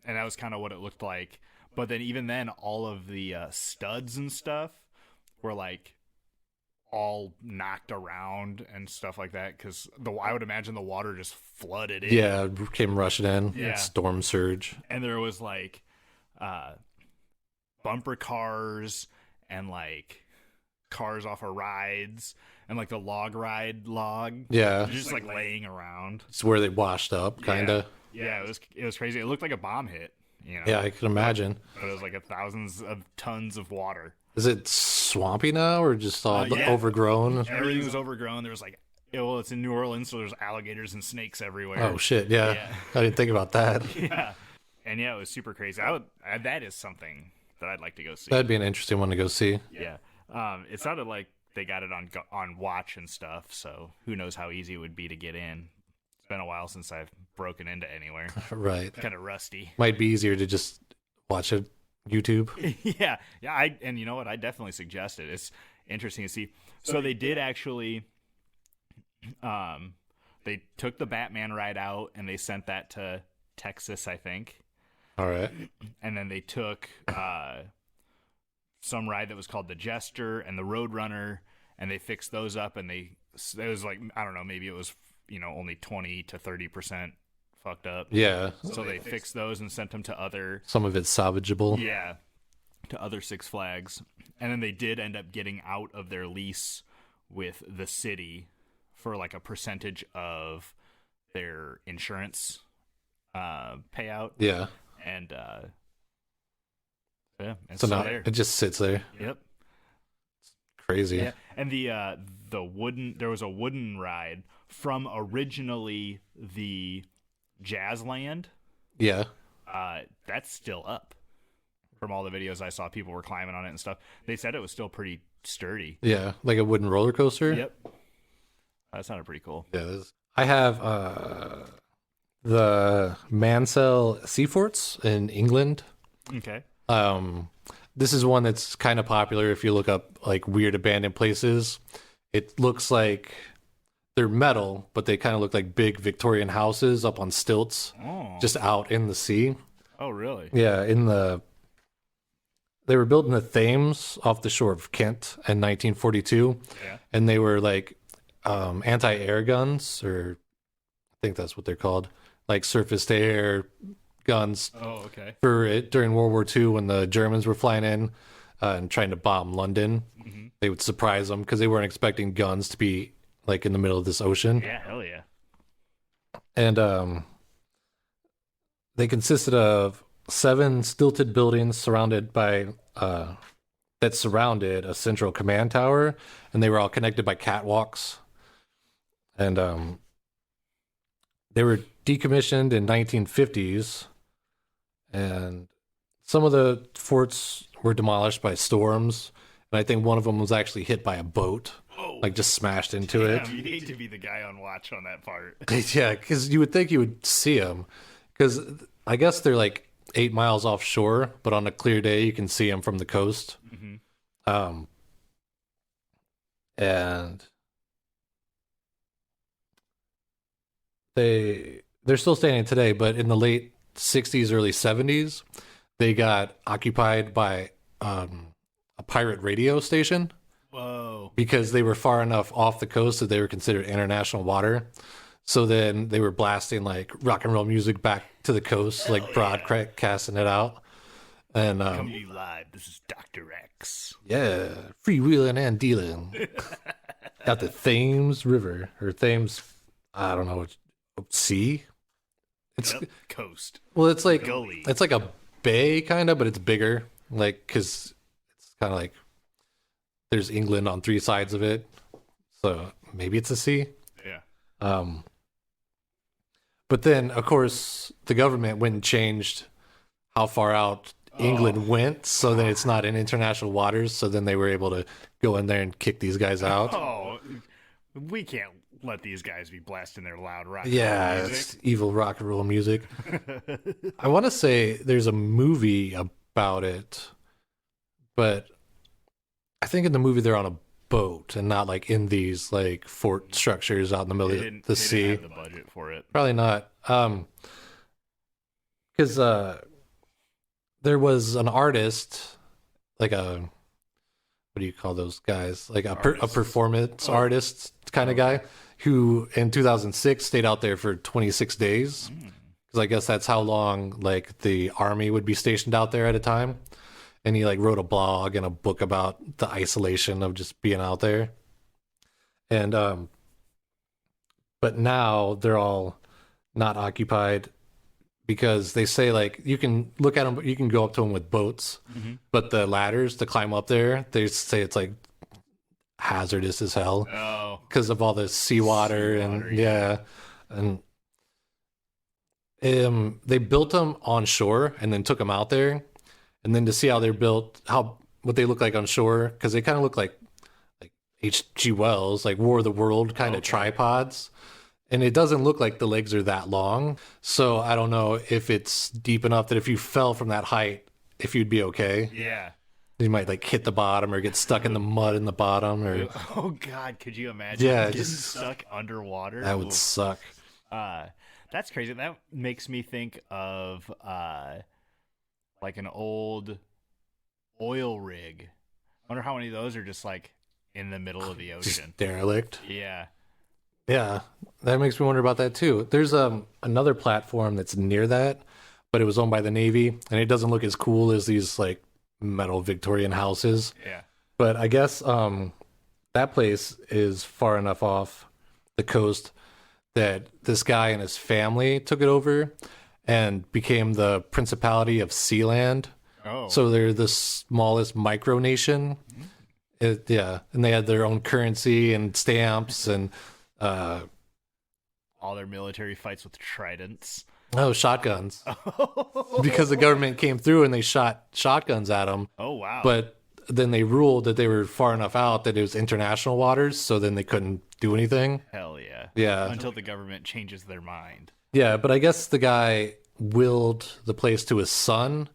and that was kind of what it looked like. But then even then, all of the studs and stuff were like all knocked around and stuff like that because I would imagine the water just flooded in.
Yeah, came rushing in.
Yeah.
Storm surge.
And there was like bumper cars and like cars off of rides and like the log
Yeah,
just like laying around.
It's where they washed up, kind of.
Yeah, it was crazy. It looked like a bomb hit. You know?
Yeah, I can imagine.
But it was like thousands of tons of water.
Is it swampy now or just all overgrown?
Everything was overgrown. There was like, well, it's in New Orleans, so there's alligators and snakes everywhere.
Oh shit! Yeah. I didn't think about that.
Yeah, and yeah, it was super crazy. That is something that I'd like to go see.
That'd be an interesting one to go see.
Yeah, it sounded like they got it on watch and stuff. So who knows how easy it would be to get in. It's been a while since I've broken into anywhere.
Right.
Kind of rusty.
Might be easier to just watch it YouTube.
yeah. And you know what? I definitely suggest it. It's interesting to see. So they did actually. They took the Batman ride out and they sent that to Texas, I think.
All right.
And then they took some ride that was called the Jester and the Roadrunner, and they fixed those up. And it was like, I don't know, maybe it was only 20 to 30% fucked up.
Yeah.
So they fixed those and sent them to other.
Some of it's salvageable.
Yeah, to other Six Flags, and then they did end up getting out of their lease with the city for like a percentage of their insurance payout.
Yeah.
And it's
so
still
now
there.
it just sits there.
Yep.
It's crazy.
Yeah. And there was a wooden ride from originally the Jazzland.
Yeah.
That's still up. From all the videos I saw, people were climbing on it and stuff. They said it was still pretty sturdy.
Yeah, like a wooden roller coaster.
Yep. That sounded pretty cool.
Yeah, I have the Mancell Seaforts in England.
Okay.
This is one that's kind of popular if you look up like weird abandoned places. It looks like they're metal, but they kind of look like big Victorian houses up on stilts, just out in the sea.
Oh, really?
Yeah, they were built in the Thames off the shore of Kent in 1942, and they were like anti-air guns, or I think that's what they're called, like surface-to-air guns.
Oh, okay.
For it during World War II, when the Germans were flying in and trying to bomb London, they would surprise them because they weren't expecting guns to be like in the middle of this ocean.
Yeah, hell yeah.
And they consisted of 7 stilted buildings surrounded by that surrounded a central command tower, and they were all connected by catwalks. And they were decommissioned in 1950s, and some of the forts were demolished by storms, and I think one of them was actually hit by a boat, like just smashed into it.
You need to be the guy on watch on that part.
Yeah, because you would think you would see them, because I guess they're like 8 miles offshore, but on a clear day you can see them from the coast. And they're still standing today, but in the late 60s, early 70s, they got occupied by a pirate radio station.
Whoa.
Because they were far enough off the coast that they were considered international water. So then they were blasting like rock and roll music back to the coast, like broadcasting it out. And
Coming to you live. This is Dr. X.
yeah, freewheeling and dealing. Got the Thames River or Thames, I don't know, sea. It's
coast.
Well, it's like
Gully.
it's like a bay kind of, but it's bigger. Like because it's kind of like there's England on three sides of it, so maybe it's a sea.
Yeah.
But then of course the government went and changed how far out England went, so that it's not in international waters. So then they were able to go in there and kick these guys out.
Oh, we can't let these guys be blasting their loud rock.
Yeah, it's evil rock and roll music. I want to say there's a movie about it, but I think in the movie they're on a boat and not like in these like fort structures out in the middle of the sea.
Didn't have the budget for it.
Probably not. Because there was an artist, like a, what do you call those guys? Like a performance artist kind of guy, who in 2006 stayed out there for 26 days. Because I guess that's how long like the army would be stationed out there at a time. And he like wrote a blog and a book about the isolation of just being out there. And but now they're all not occupied because they say like you can look at them, you can go up to them with boats, but the ladders to climb up there, they say it's like hazardous as hell because of all the seawater and and they built them on shore and then took them out there. And then to see how they're built, what they look like on shore, because they kind of look like H.G. Wells, like War of the World kind of tripods. And it doesn't look like the legs are that long. So I don't know if it's deep enough that if you fell from that height, if you'd be okay.
Yeah.
You might like hit the bottom or get stuck in the mud in the bottom. Or
oh God, could you imagine getting stuck underwater?
That would suck.
That's crazy. That makes me think of like an old oil rig. I wonder how many of those are just like in the middle of the ocean.
Just derelict.
Yeah.
Yeah. That makes me wonder about that too. There's another platform that's near that, but it was owned by the Navy and it doesn't look as cool as these like metal Victorian houses.
Yeah.
But I guess that place is far enough off the coast that this guy and his family took it over and became the Principality of Sealand.
Oh.
So they're the smallest micronation. And they had their own currency and stamps and
all their military fights with tridents.
Oh, shotguns. Because the government came through and they shot shotguns at them.
Oh, wow.
But then they ruled that they were far enough out that it was international waters, so then they couldn't do anything.
Hell yeah.
Yeah.
Until the government changes their mind.
Yeah, but I guess the guy willed the place to his son,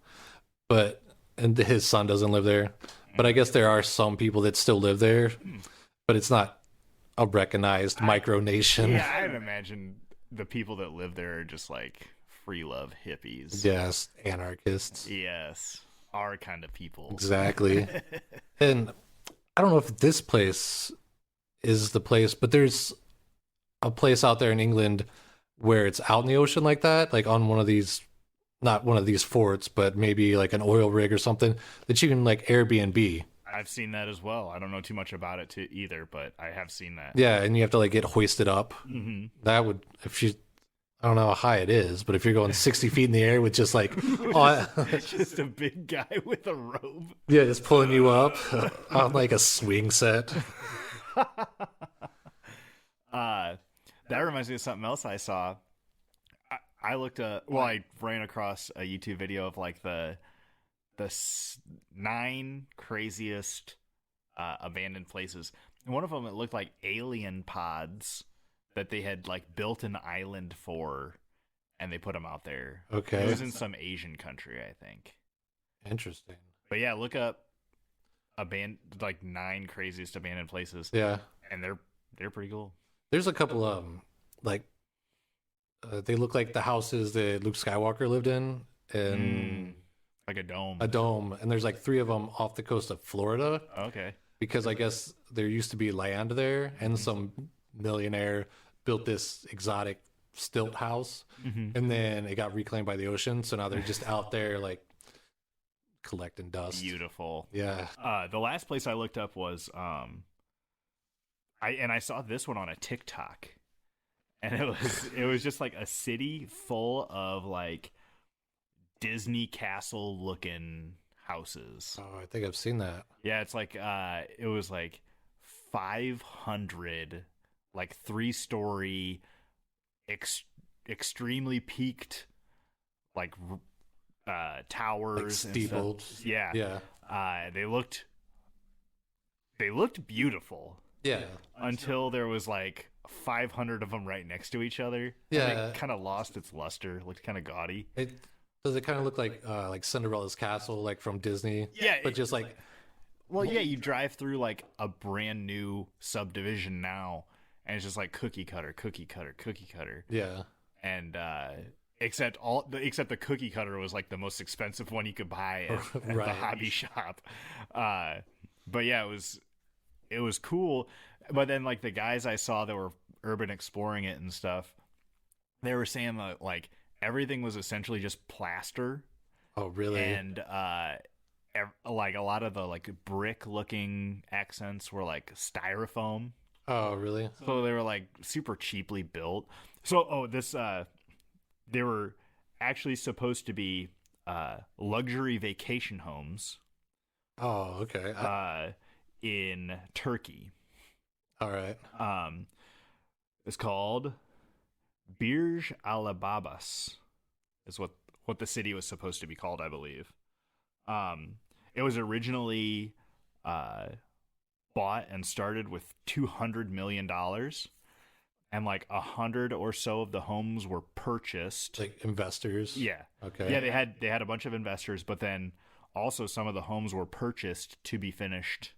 and his son doesn't live there. But I guess there are some people that still live there, but it's not a recognized micronation.
Yeah, I'd imagine the people that live there are just like free love hippies.
Yes, anarchists.
Yes, our kind of people.
Exactly. And I don't know if this place is the place, but there's a place out there in England where it's out in the ocean like that, like on one of these, not one of these forts, but maybe like an oil rig or something that you can like Airbnb.
I've seen that as well. I don't know too much about it either, but I have seen that.
Yeah, and you have to like get hoisted up.
Mm-hmm.
That would, I don't know how high it is, but if you're going 60 feet in the air with just like,
just a big guy with a rope.
Yeah, just pulling you up on like a swing set.
That reminds me of something else I saw. I looked I ran across a YouTube video of like the 9 craziest abandoned places. And one of them, it looked like alien pods that they had like built an island for, and they put them out there.
Okay.
It was in some Asian country, I think.
Interesting.
But yeah, look up like 9 craziest abandoned places.
Yeah.
And they're pretty cool.
There's a couple of like they look like the houses that Luke Skywalker lived in, and
like a dome.
a dome. And there's like 3 of them off the coast of Florida.
Okay.
Because I guess there used to be land there, and some millionaire built this exotic stilt house, and then it got reclaimed by the ocean. So now they're just out there like collecting dust.
Beautiful.
Yeah.
The last place I looked up was I saw this one on a TikTok, and it was just like a city full of like Disney castle looking houses.
Oh, I think I've seen that.
Yeah, it's like it was like 500 like 3-story extremely peaked like towers,
Like steepled.
Yeah. They looked beautiful.
Yeah.
Until there was like 500 of them right next to each other.
Yeah.
And it kind of lost its luster. Looked kind of gaudy.
Does it kind of look like Cinderella's castle, like from Disney?
Yeah,
but just like,
well, yeah, you drive through like a brand new subdivision now, and it's just like cookie cutter, cookie cutter, cookie cutter.
Yeah.
And except the cookie cutter was like the most expensive one you could buy at
Right.
the hobby shop. But yeah, it was cool. But then like the guys I saw that were urban exploring it and stuff, they were saying that like everything was essentially just plaster.
Oh, really?
And like a lot of the like brick looking accents were like styrofoam.
Oh, really?
So they were like super cheaply built. So they were actually supposed to be luxury vacation homes.
Oh, okay.
In Turkey.
All right.
It's called Birj Alababas is what the city was supposed to be called, I believe. It was originally bought and started with $200 million, and like 100 or so of the homes were purchased.
Like investors.
Yeah.
Okay.
Yeah, they had a bunch of investors, but then also some of the homes were purchased to be finished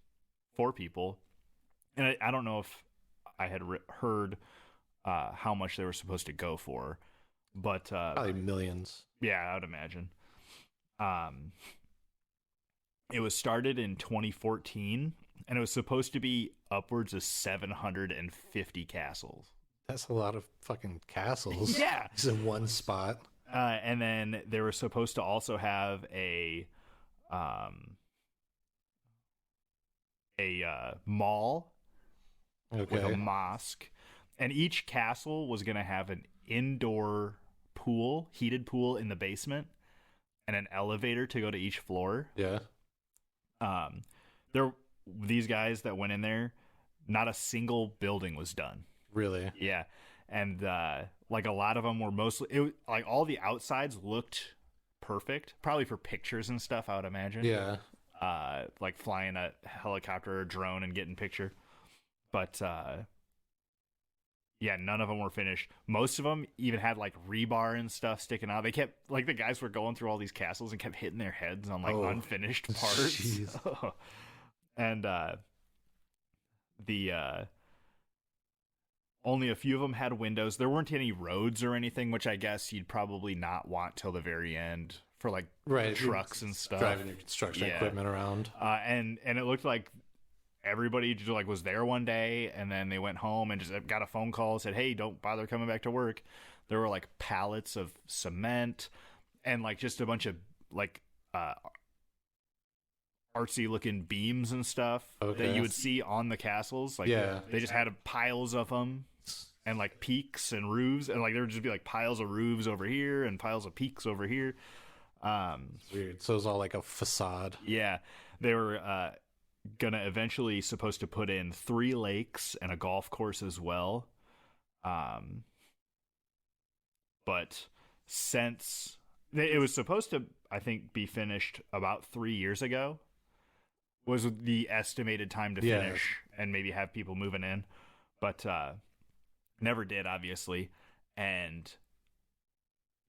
for people. And I don't know if I had heard how much they were supposed to go for, but
probably millions.
Yeah, I would imagine. It was started in 2014, and it was supposed to be upwards of 750 castles.
That's a lot of fucking castles.
Yeah.
Just in one spot.
And then they were supposed to also have a mall with a mosque, and each castle was going to have an indoor pool, heated pool in the basement, and an elevator to go to each floor.
Yeah.
These guys that went in there, not a single building was done.
Really?
Yeah. And like a lot of them were mostly like all the outsides looked perfect, probably for pictures and stuff, I would imagine.
Yeah.
Like flying a helicopter or drone and getting picture. But yeah, none of them were finished. Most of them even had like rebar and stuff sticking out. They kept like the guys were going through all these castles and kept hitting their heads on like unfinished parts. And only a few of them had windows. There weren't any roads or anything, which I guess you'd probably not want till the very end for like trucks and stuff,
driving your construction equipment around.
And it looked like everybody just like was there one day, and then they went home and just got a phone call, said, "Hey, don't bother coming back to work." There were like pallets of cement and like just a bunch of like artsy looking beams and stuff that you would see on the castles. Like they just had piles of them. And like peaks and roofs, and like there would just be like piles of roofs over here and piles of peaks over here.
Weird. So it was all like a facade.
Yeah, they were gonna eventually supposed to put in 3 lakes and a golf course as well. But since it was supposed to, I think, be finished about 3 years ago, was the estimated time to finish and maybe have people moving in, but never did, obviously. And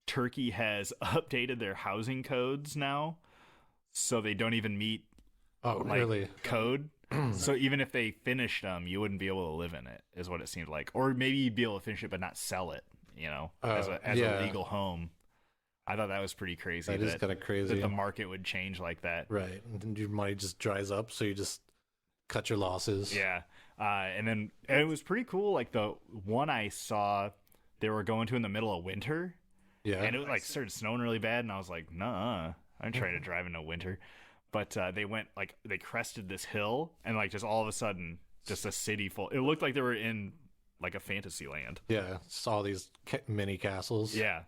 Turkey has updated their housing codes now, so they don't even meet code. So even if they finished them, you wouldn't be able to live in it, is what it seemed like. Or maybe you'd be able to finish it but not sell it, as a
yeah.
legal home. I thought that was pretty crazy.
That is kind of crazy.
That the market would change like that.
Right. And your money just dries up, so you just cut your losses.
Yeah. And it was pretty cool. Like the one I saw, they were going to in the middle of winter.
Yeah.
And it like started snowing really bad, and I was like, nah, I'm trying to drive in the winter. But they crested this hill, and like just all of a sudden, just a city full. It looked like they were in like a fantasy land.
Yeah. Saw these mini castles.
Yeah.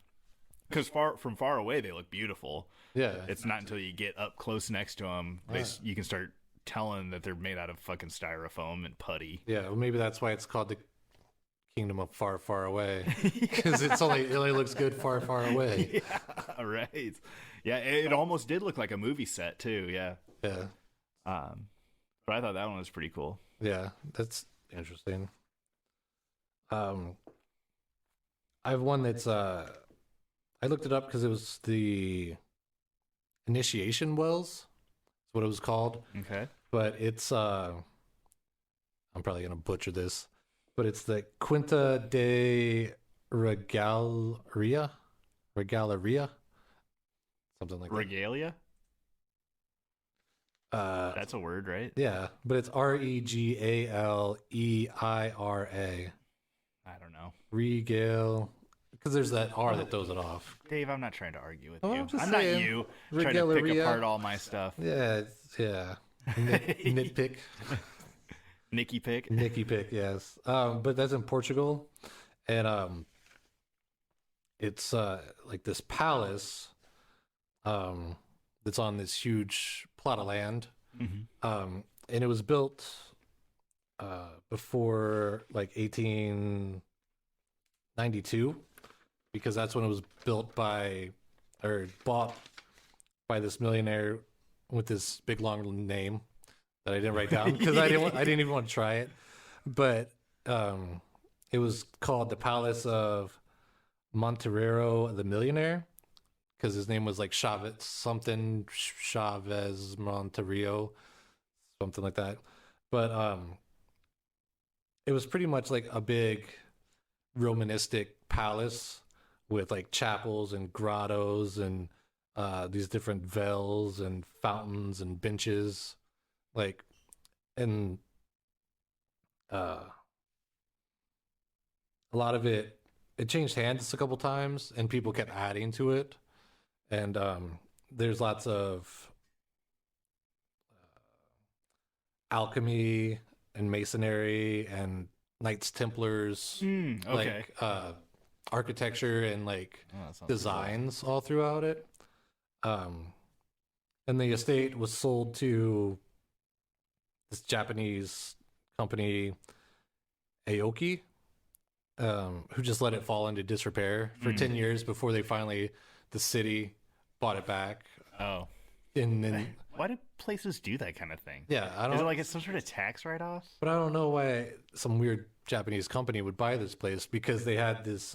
Because from far away, they look beautiful.
Yeah.
It's not until you get up close next to them, you can start telling that they're made out of fucking styrofoam and putty.
Yeah, well, maybe that's why it's called the Kingdom of Far, Far Away. Because it only looks good far, far away.
Yeah, right. Yeah, it almost did look like a movie set too. Yeah.
Yeah.
But I thought that one was pretty cool.
Yeah, that's interesting. I have one that's I looked it up because it was the Initiation Wells. That's what it was called.
Okay.
But it's I'm probably gonna butcher this, but it's the Quinta de Regalia, something like
Regalia.
that.
That's a word, right?
Yeah, but it's Regaleira.
I don't know.
Regale. Because there's that R that throws it off.
Dave, I'm not trying to argue with
Oh,
you.
I'm
not you trying to pick
Regaleria.
apart all my stuff.
Yeah, yeah. Nitpick.
Nicky pick.
Nicky pick, yes. But that's in Portugal. And it's like this palace that's on this huge plot of land.
Mm-hmm.
And it was built before like 1892. Because that's when it was built bought by this millionaire with this big long name that I didn't write down because I didn't even want to try it. But it was called the Palace of Montezuma the Millionaire because his name was like Chavez Monterrio, something like that. But it was pretty much like a big Romanistic palace with like chapels and grottos and these different veils and fountains and benches, and a lot of it changed hands a couple times and people kept adding to it, and there's lots of alchemy and masonry and Knights Templars,
Okay.
like architecture and like designs all throughout it. And the estate was sold to this Japanese company, Aoki, who just let it fall into disrepair for 10 years before the city bought it back.
Oh.
And then,
why do places do that kind of thing?
yeah, I don't.
Is it like it's some sort of tax write-off?
But I don't know why some weird Japanese company would buy this place because they had this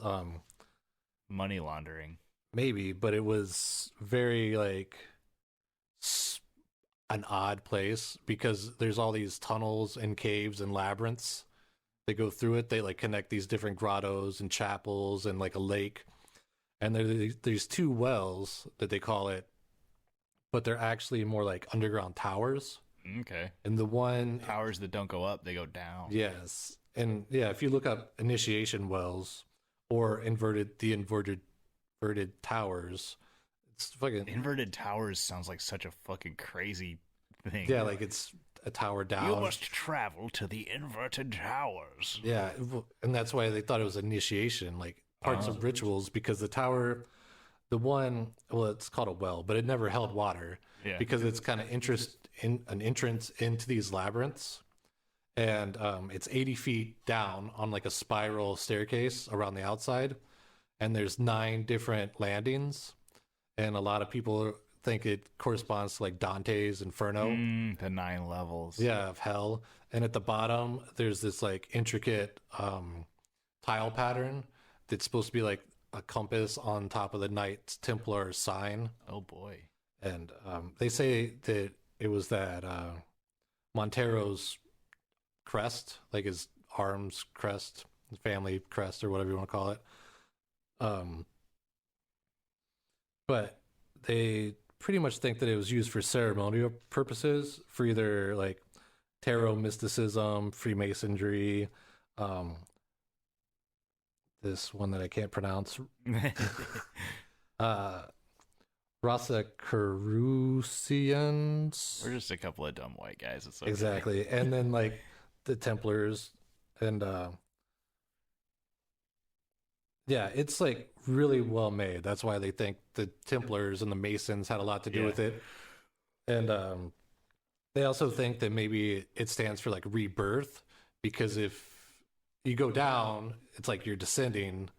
Money laundering.
maybe, but it was very like an odd place because there's all these tunnels and caves and labyrinths. They go through it. They like connect these different grottos and chapels and like a lake. And there's two wells that they call it, but they're actually more like underground towers.
Okay.
And the one
Towers that don't go up, they go down.
yes. And yeah, if you look up initiation wells or inverted towers, it's fucking
Inverted towers sounds like such a fucking crazy thing.
yeah, like it's a tower down.
You must travel to the inverted towers.
Yeah, and that's why they thought it was initiation, like parts of rituals, because the tower, it's called a well, but it never held water because it's kind of an entrance into these labyrinths. And it's 80 feet down on like a spiral staircase around the outside. And there's 9 different landings. And a lot of people think it corresponds to like Dante's Inferno.
The 9 levels.
Yeah, of hell. And at the bottom, there's this like intricate tile pattern that's supposed to be like a compass on top of the Knights Templar sign.
Oh boy.
And they say that it was that Montero's crest, like his arms crest, family crest, or whatever you want to call it, Um, but they pretty much think that it was used for ceremonial purposes, for either like tarot mysticism, Freemasonry, um, this one that I can't pronounce, uh, Rosicrucians.
We're just a couple of dumb white guys. It's okay.
Exactly. And then like the Templars and yeah, it's like really well made. That's why they think the Templars and the Masons had a lot to do with it. And they also think that maybe it stands for like rebirth, because if you go down, it's like you're descending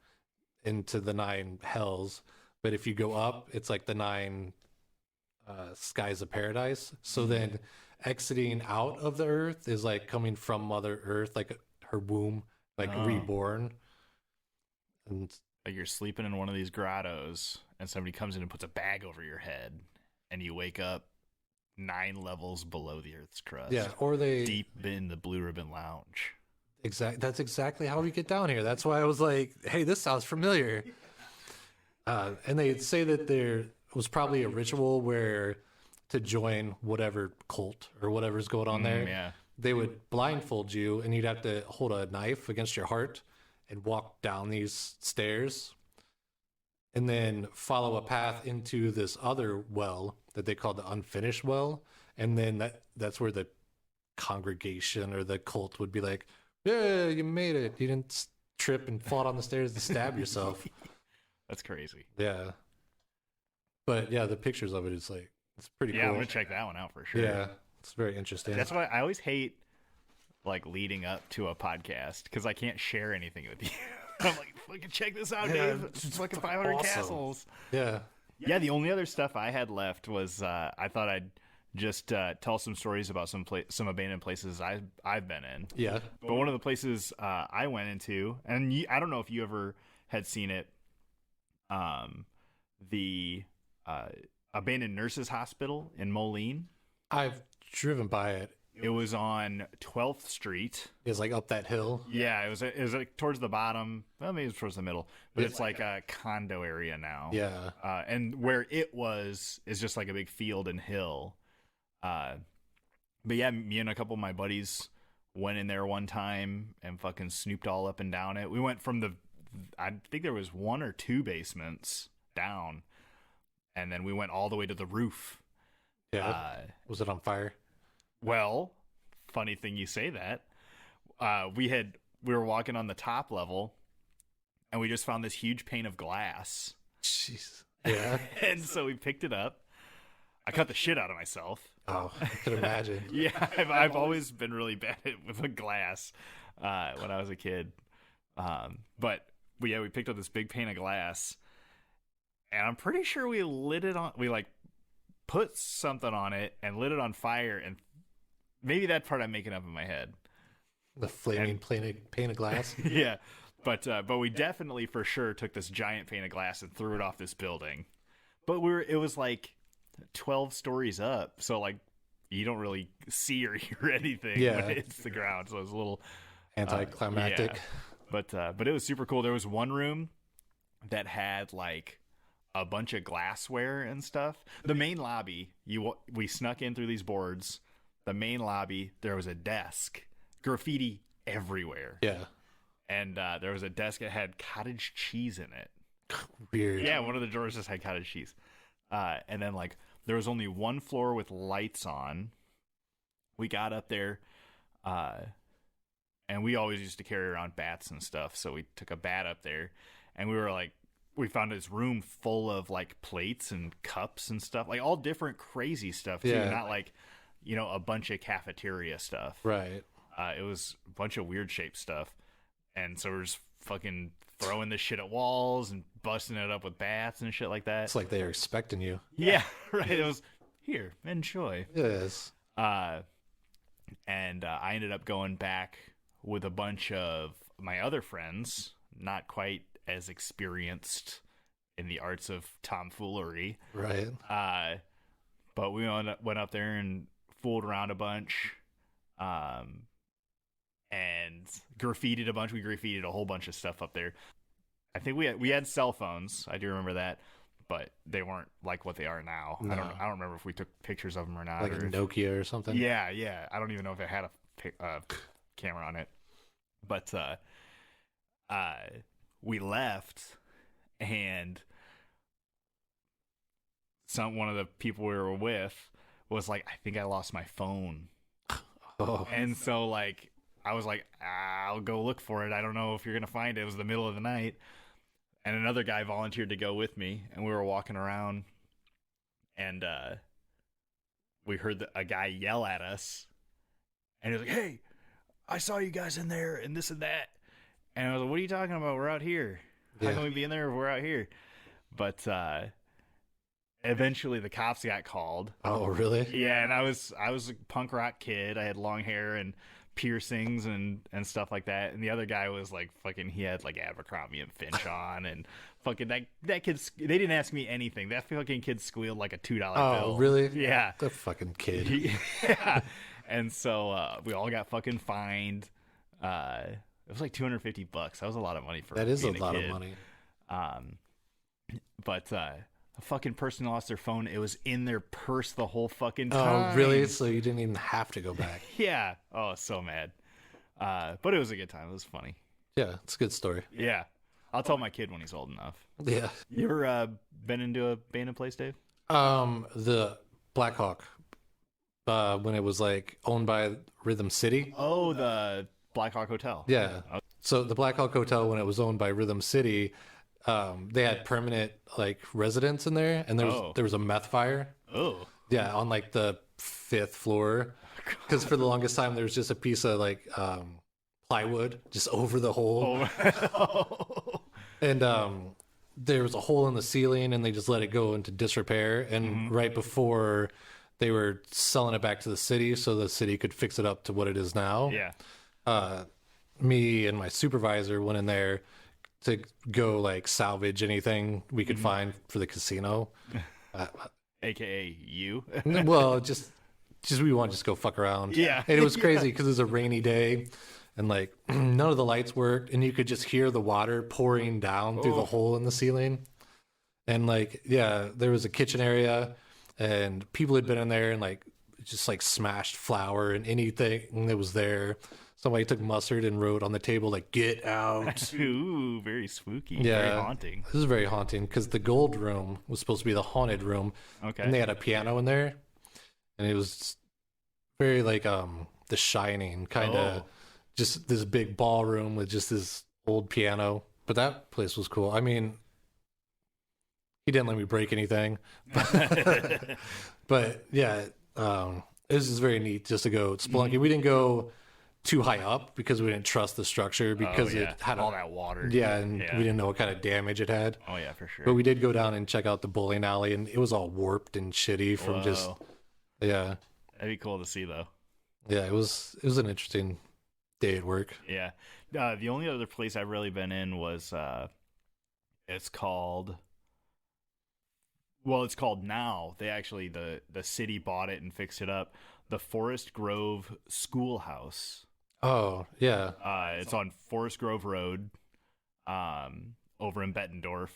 into the 9 hells. But if you go up, it's like the 9 skies of paradise. So then exiting out of the earth is like coming from Mother Earth, like her womb, like reborn. And
like you're sleeping in one of these grottos and somebody comes in and puts a bag over your head and you wake up 9 levels below the earth's crust.
yeah, or they
deep in the Blue Ribbon Lounge.
That's exactly how we get down here. That's why I was like, hey, this sounds familiar. And they say that there was probably a ritual where to join whatever cult or whatever's going on there, they would blindfold you and you'd have to hold a knife against your heart and walk down these stairs and then follow a path into this other well that they call the unfinished well. And then that's where the congregation or the cult would be like, yeah, you made it. You didn't trip and fall down the stairs to stab yourself.
That's crazy.
Yeah. But yeah, the pictures of it is like, it's pretty cool.
Yeah, I'm going to check that one out for sure.
Yeah, it's very interesting.
That's why I always hate like leading up to a podcast because I can't share anything with you. I'm like, fucking check this out, Dave. It's fucking 500
awesome.
Castles.
Yeah.
Yeah, the only other stuff I had left was I thought I'd just tell some stories about some abandoned places I've been in.
Yeah.
But one of the places I went into, and I don't know if you ever had seen it, the abandoned nurses hospital in Moline.
I've driven by it.
It was on 12th Street.
It was like up that hill.
Yeah, it was like towards the bottom. Well, maybe it was towards the middle, but it's like a condo area now.
Yeah.
And where it was is just like a big field and hill. But yeah, me and a couple of my buddies went in there one time and fucking snooped all up and down it. We went from I think there was 1 or 2 basements down, and then we went all the way to the roof.
Yeah. Was it on fire?
Well, funny thing you say that. We were walking on the top level, and we just found this huge pane of glass.
Jeez. Yeah.
And so we picked it up. I cut the shit out of myself.
Oh, I can imagine.
Yeah, I've always been really bad with a glass when I was a kid. But we picked up this big pane of glass, and I'm pretty sure we lit it on. We like put something on it and lit it on fire, and maybe that part I'm making up in my head.
The flaming pane of glass.
Yeah, but we definitely for sure took this giant pane of glass and threw it off this building. But it was like 12 stories up, so like you don't really see or hear anything when it hits the ground. So it was a little
anticlimactic.
Yeah. But it was super cool. There was one room that had like a bunch of glassware and stuff. The main lobby, we snuck in through these boards. The main lobby, there was a desk, graffiti everywhere.
Yeah.
And there was a desk that had cottage cheese in it.
Weird.
Yeah, one of the drawers just had cottage cheese. And then like there was only one floor with lights on. We got up there, and we always used to carry around bats and stuff. So we took a bat up there, and we found this room full of like plates and cups and stuff, like all different crazy stuff too.
Yeah.
Not like, a bunch of cafeteria stuff.
Right.
It was a bunch of weird shaped stuff. And so we're just fucking throwing this shit at walls and busting it up with bats and shit like that.
It's like they're expecting you.
Yeah, right. It was, here, enjoy.
Yes.
And I ended up going back with a bunch of my other friends, not quite as experienced in the arts of tomfoolery.
Right.
But we went up there and fooled around a bunch. And graffitied a bunch. We graffitied a whole bunch of stuff up there. I think we had cell phones. I do remember that, but they weren't like what they are now.
No.
I don't remember if we took pictures of them or not.
Like
or
a Nokia or something.
Yeah. I don't even know if it had a camera on it. But we left, and one of the people we were with was like, I think I lost my phone.
Oh.
And so like I was like, I'll go look for it. I don't know if you're gonna find it. It was the middle of the night, and another guy volunteered to go with me, and we were walking around, and we heard a guy yell at us, and he was like, "Hey, I saw you guys in there, and this and that." And I was like, "What are you talking about? We're out here. How can we be in there if we're out here?" But eventually the cops got called.
Oh, really?
Yeah, and I was a punk rock kid. I had long hair and piercings and stuff like that. And the other guy was like fucking, he had like Abercrombie and Finch on, and fucking that kid, they didn't ask me anything. That fucking kid squealed like a $2 bill.
Oh, really?
Yeah.
The fucking kid.
Yeah. And so we all got fucking fined. It was like $250. That was a lot of money for
that is a
being
lot
kid.
of money.
But a fucking person lost their phone. It was in their purse the whole fucking time.
Oh, really? So you didn't even have to go back.
Yeah. Oh, so mad. But it was a good time. It was funny.
Yeah, it's a good story.
Yeah. I'll tell my kid when he's old enough.
Yeah.
You ever been into a abandoned place, Dave?
The Blackhawk, when it was like owned by Rhythm City.
Oh, the Black Hawk Hotel.
Yeah.
Oh.
So the Black Hawk Hotel, when it was owned by Rhythm City, they had permanent like residents in there, and there was a meth fire.
Oh.
Yeah, on like the 5th floor, because for the longest time there was just a piece of like plywood just over the hole.
Oh.
And there was a hole in the ceiling, and they just let it go into disrepair. And right before they were selling it back to the city, so the city could fix it up to what it is now.
Yeah.
Me and my supervisor went in there to go like salvage anything we could find for the casino.
AKA you.
Well, just we want to just go fuck around.
Yeah.
And it was crazy because it was a rainy day, and like none of the lights worked, and you could just hear the water pouring down through the hole in the ceiling. And like, yeah, there was a kitchen area, and people had been in there and like just like smashed flour and anything that was there. Somebody took mustard and wrote on the table like "Get out."
Ooh, very spooky.
Yeah,
very haunting.
This is very haunting because the gold room was supposed to be the haunted room.
Okay.
And they had a piano in there, and it was very like The Shining kind of, just this big ballroom with just this old piano. But that place was cool. I mean, he didn't let me break anything, but yeah, it was just very neat just to go spelunking. We didn't go too high up because we didn't trust the structure because it had
all that water.
Yeah, and we didn't know what kind of damage it had.
Oh yeah, for sure.
But we did go down and check out the bowling alley, and it was all warped and shitty from just
That'd be cool to see though.
Yeah, it was an interesting day at work.
Yeah. The only other place I've really been in was it's called now. They actually the city bought it and fixed it up. The Forest Grove Schoolhouse.
Oh, yeah.
It's on Forest Grove Road, over in Bettendorf,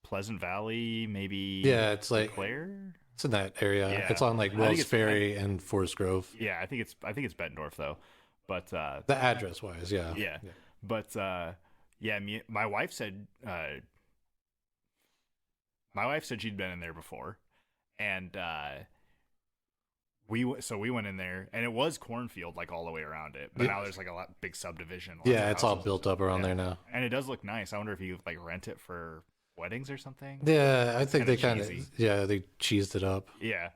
Pleasant Valley, maybe.
Yeah, it's like
Claire.
It's in that area.
Yeah.
It's on like Wells Ferry and Forest Grove.
Yeah, I think it's Bettendorf though, but
the address wise, yeah.
But my wife said she'd been in there before, and we went in there, and it was cornfield like all the way around it, but now there's like a big subdivision.
Yeah, it's all built up around there now,
and it does look nice. I wonder if you like rent it for weddings or something.
Yeah, I think they kind of they cheesed it up.
Yeah.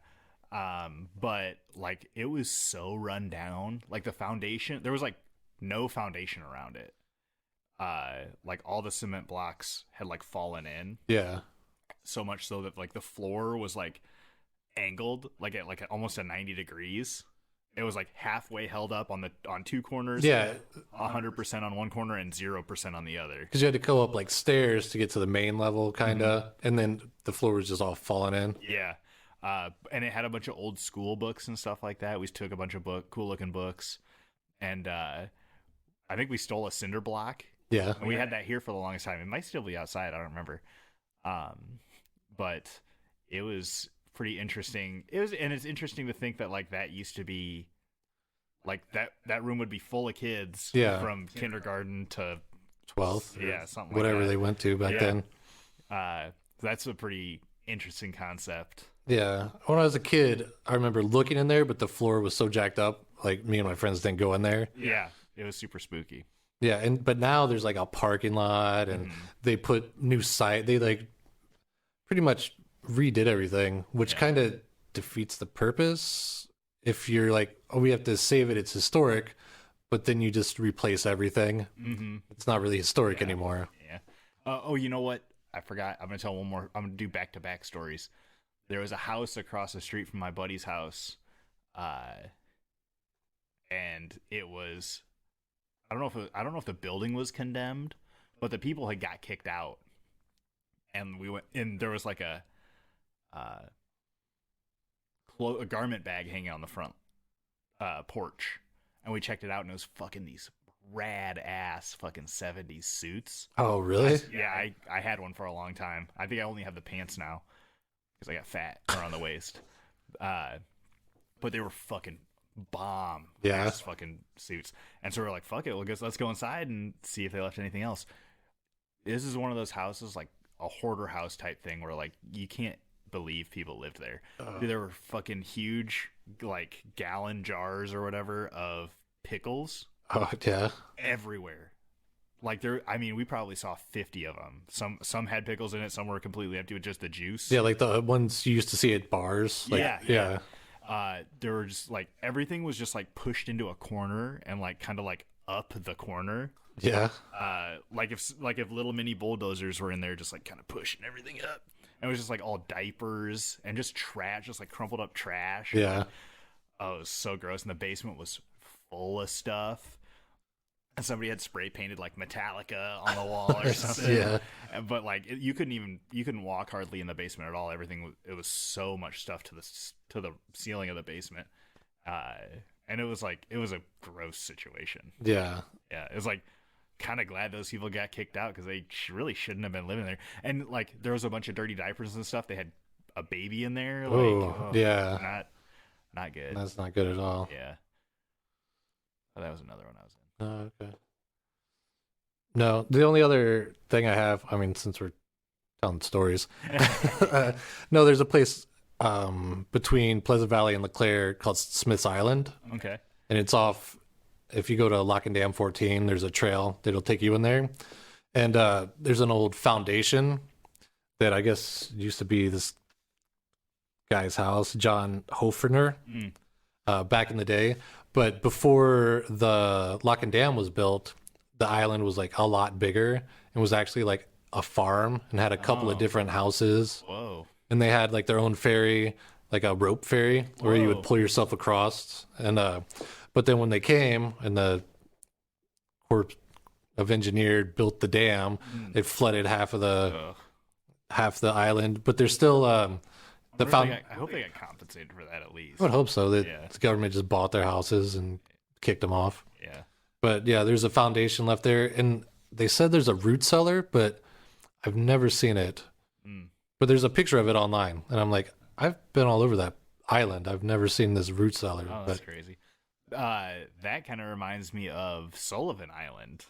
But like it was so run down. Like the foundation, there was like no foundation around it. Like all the cement blocks had like fallen in.
Yeah.
So much so that like the floor was like angled like at almost a 90 degrees. It was like halfway held up on two corners.
Yeah.
100% on one corner and 0% on the other.
Because you had to go up like stairs to get to the main level, kind of, and then the floor was just all falling in.
Yeah. And it had a bunch of old school books and stuff like that. We took a bunch of cool looking books, and I think we stole a cinder block
Yeah.
And we had that here for the longest time. It might still be outside. I don't remember. But it was pretty interesting. It's interesting to think that like that used to be like that room would be full of kids from kindergarten to
12th.
Yeah, something
whatever
like that.
they went to back then.
That's a pretty interesting concept.
Yeah. When I was a kid, I remember looking in there, but the floor was so jacked up, like me and my friends didn't go in there.
Yeah, it was super spooky.
Yeah, but now there's like a parking lot, and they put new They like pretty much redid everything, which kind of defeats the purpose. If you're like, oh, we have to save it, it's historic, but then you just replace everything. It's not really historic anymore.
Yeah. Oh, you know what? I forgot. I'm gonna tell one more. I'm gonna do back-to-back stories. There was a house across the street from my buddy's house, and it was. I don't know if the building was condemned, but the people had got kicked out, and we went. And there was like a garment bag hanging on the front porch, and we checked it out, and it was fucking these rad ass fucking 70s suits.
Oh, really?
I had one for a long time. I think I only have the pants now because I got fat around the waist. But they were fucking bomb. Ass fucking suits. And so we're like, fuck it, let's go inside and see if they left anything else. This is one of those houses, like a hoarder house type thing, where like you can't believe people lived there. There were fucking huge like gallon jars or whatever of pickles.
Oh, yeah.
Everywhere. Like we probably saw 50 of them. Some had pickles in it, some were completely empty with just the juice.
Yeah, like the ones you used to see at bars. Like, yeah.
There were just like everything was just like pushed into a corner and like kind of like up the corner.
Yeah.
Like if little mini bulldozers were in there just like kind of pushing everything up. And it was just like all diapers and just trash, just like crumpled up trash.
Yeah.
Oh, it was so gross. And the basement was full of stuff. And somebody had spray painted like Metallica on the wall or something.
Yeah.
But like you couldn't walk hardly in the basement at all. It was so much stuff to the ceiling of the basement. And it was a gross situation.
Yeah.
Yeah. It was like kind of glad those people got kicked out because they really shouldn't have been living there. And like there was a bunch of dirty diapers and stuff. They had a baby in there. Like,
yeah.
Not good.
That's not good at all.
Yeah. Oh, that was another one I was in.
Oh, okay. No, the only other thing I have, since we're telling stories, no, there's a place between Pleasant Valley and LeClaire called Smith's Island.
Okay.
And it's off, if you go to Lock and Dam 14, there's a trail that'll take you in there. And there's an old foundation that I guess used to be this guy's house, John Hofferner, back in the day. But before the Lock and Dam was built, the island was like a lot bigger and was actually like a farm and had a couple of different houses.
Whoa.
And they had like their own ferry, like a rope ferry where you would pull yourself across. And but then when they came and the Corps of Engineers built the dam, it flooded half the island. But there's still
I hope they got compensated for that at least.
I would hope so. That the government just bought their houses and kicked them off.
Yeah. But
yeah, there's a foundation left there, and they said there's a root cellar, but I've never seen it. But there's a picture of it online, and I'm like, I've been all over that island. I've never seen this root cellar.
Oh, that's crazy. That kind of reminds me of Sullivan Island.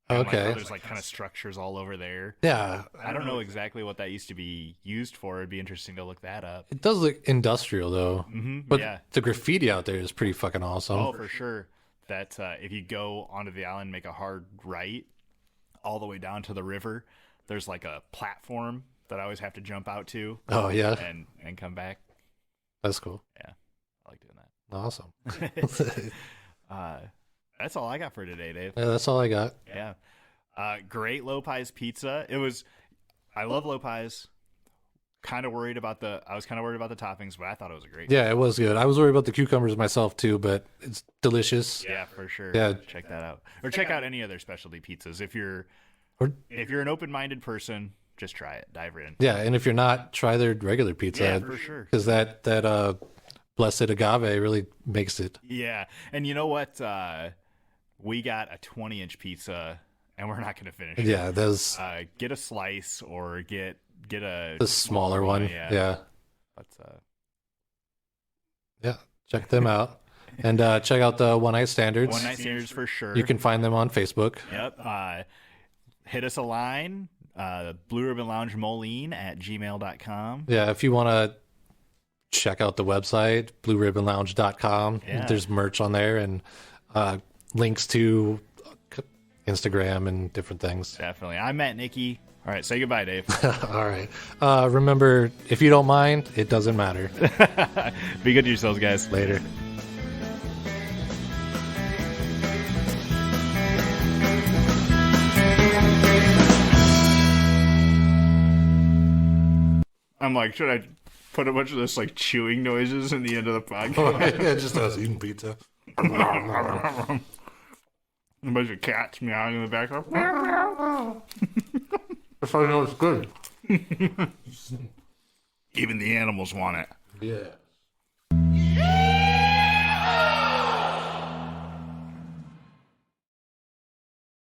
Okay.
There's like kind of structures all over there.
Yeah.
I don't know exactly what that used to be used for. It'd be interesting to look that up.
It does look industrial though. But the graffiti out there is pretty fucking awesome.
Oh, for sure. That if you go onto the island, make a hard right all the way down to the river, there's like a platform that I always have to jump out to.
Oh, yeah.
And come back.
That's cool.
Yeah. I like doing that.
Awesome.
That's all I got for today, Dave.
Yeah, that's all I got.
Yeah. Great Lopiez Pizza. I love Lopiez. I was kind of worried about the toppings, but I thought it was a great.
Yeah, it was good. I was worried about the cucumbers myself too, but it's delicious.
Yeah, for sure.
Yeah.
Check that out. Or check out any other specialty pizzas. If you're an open-minded person, just try it. Dive in.
Yeah, and if you're not, try their regular pizza.
Yeah, for sure.
Because that blessed agave really makes it.
Yeah, and you know what? We got a 20-inch pizza and we're not going to finish it.
Yeah, those
Get a slice or get a
the smaller one. Yeah.
That's
yeah, check them out. And check out the One Night Standards.
One Night Standards for sure.
You can find them on Facebook.
Yep. Hit us a line, Blue Ribbon Lounge Moline at gmail.com.
Yeah, if you want to check out the website, blueribbonlounge.com.
Yeah.
There's merch on there and links to Instagram and different things.
Definitely. I met Nikki. All right, say goodbye, Dave.
All right. Remember, if you don't mind, it doesn't matter.
Be good to yourselves, guys.
Later.
I'm like, should I put a bunch of this like chewing noises in the end of the podcast?
Yeah, just us eating pizza.
A bunch of cats meowing in the background.
That's how you know it's good.
Even the animals want it.
Yeah.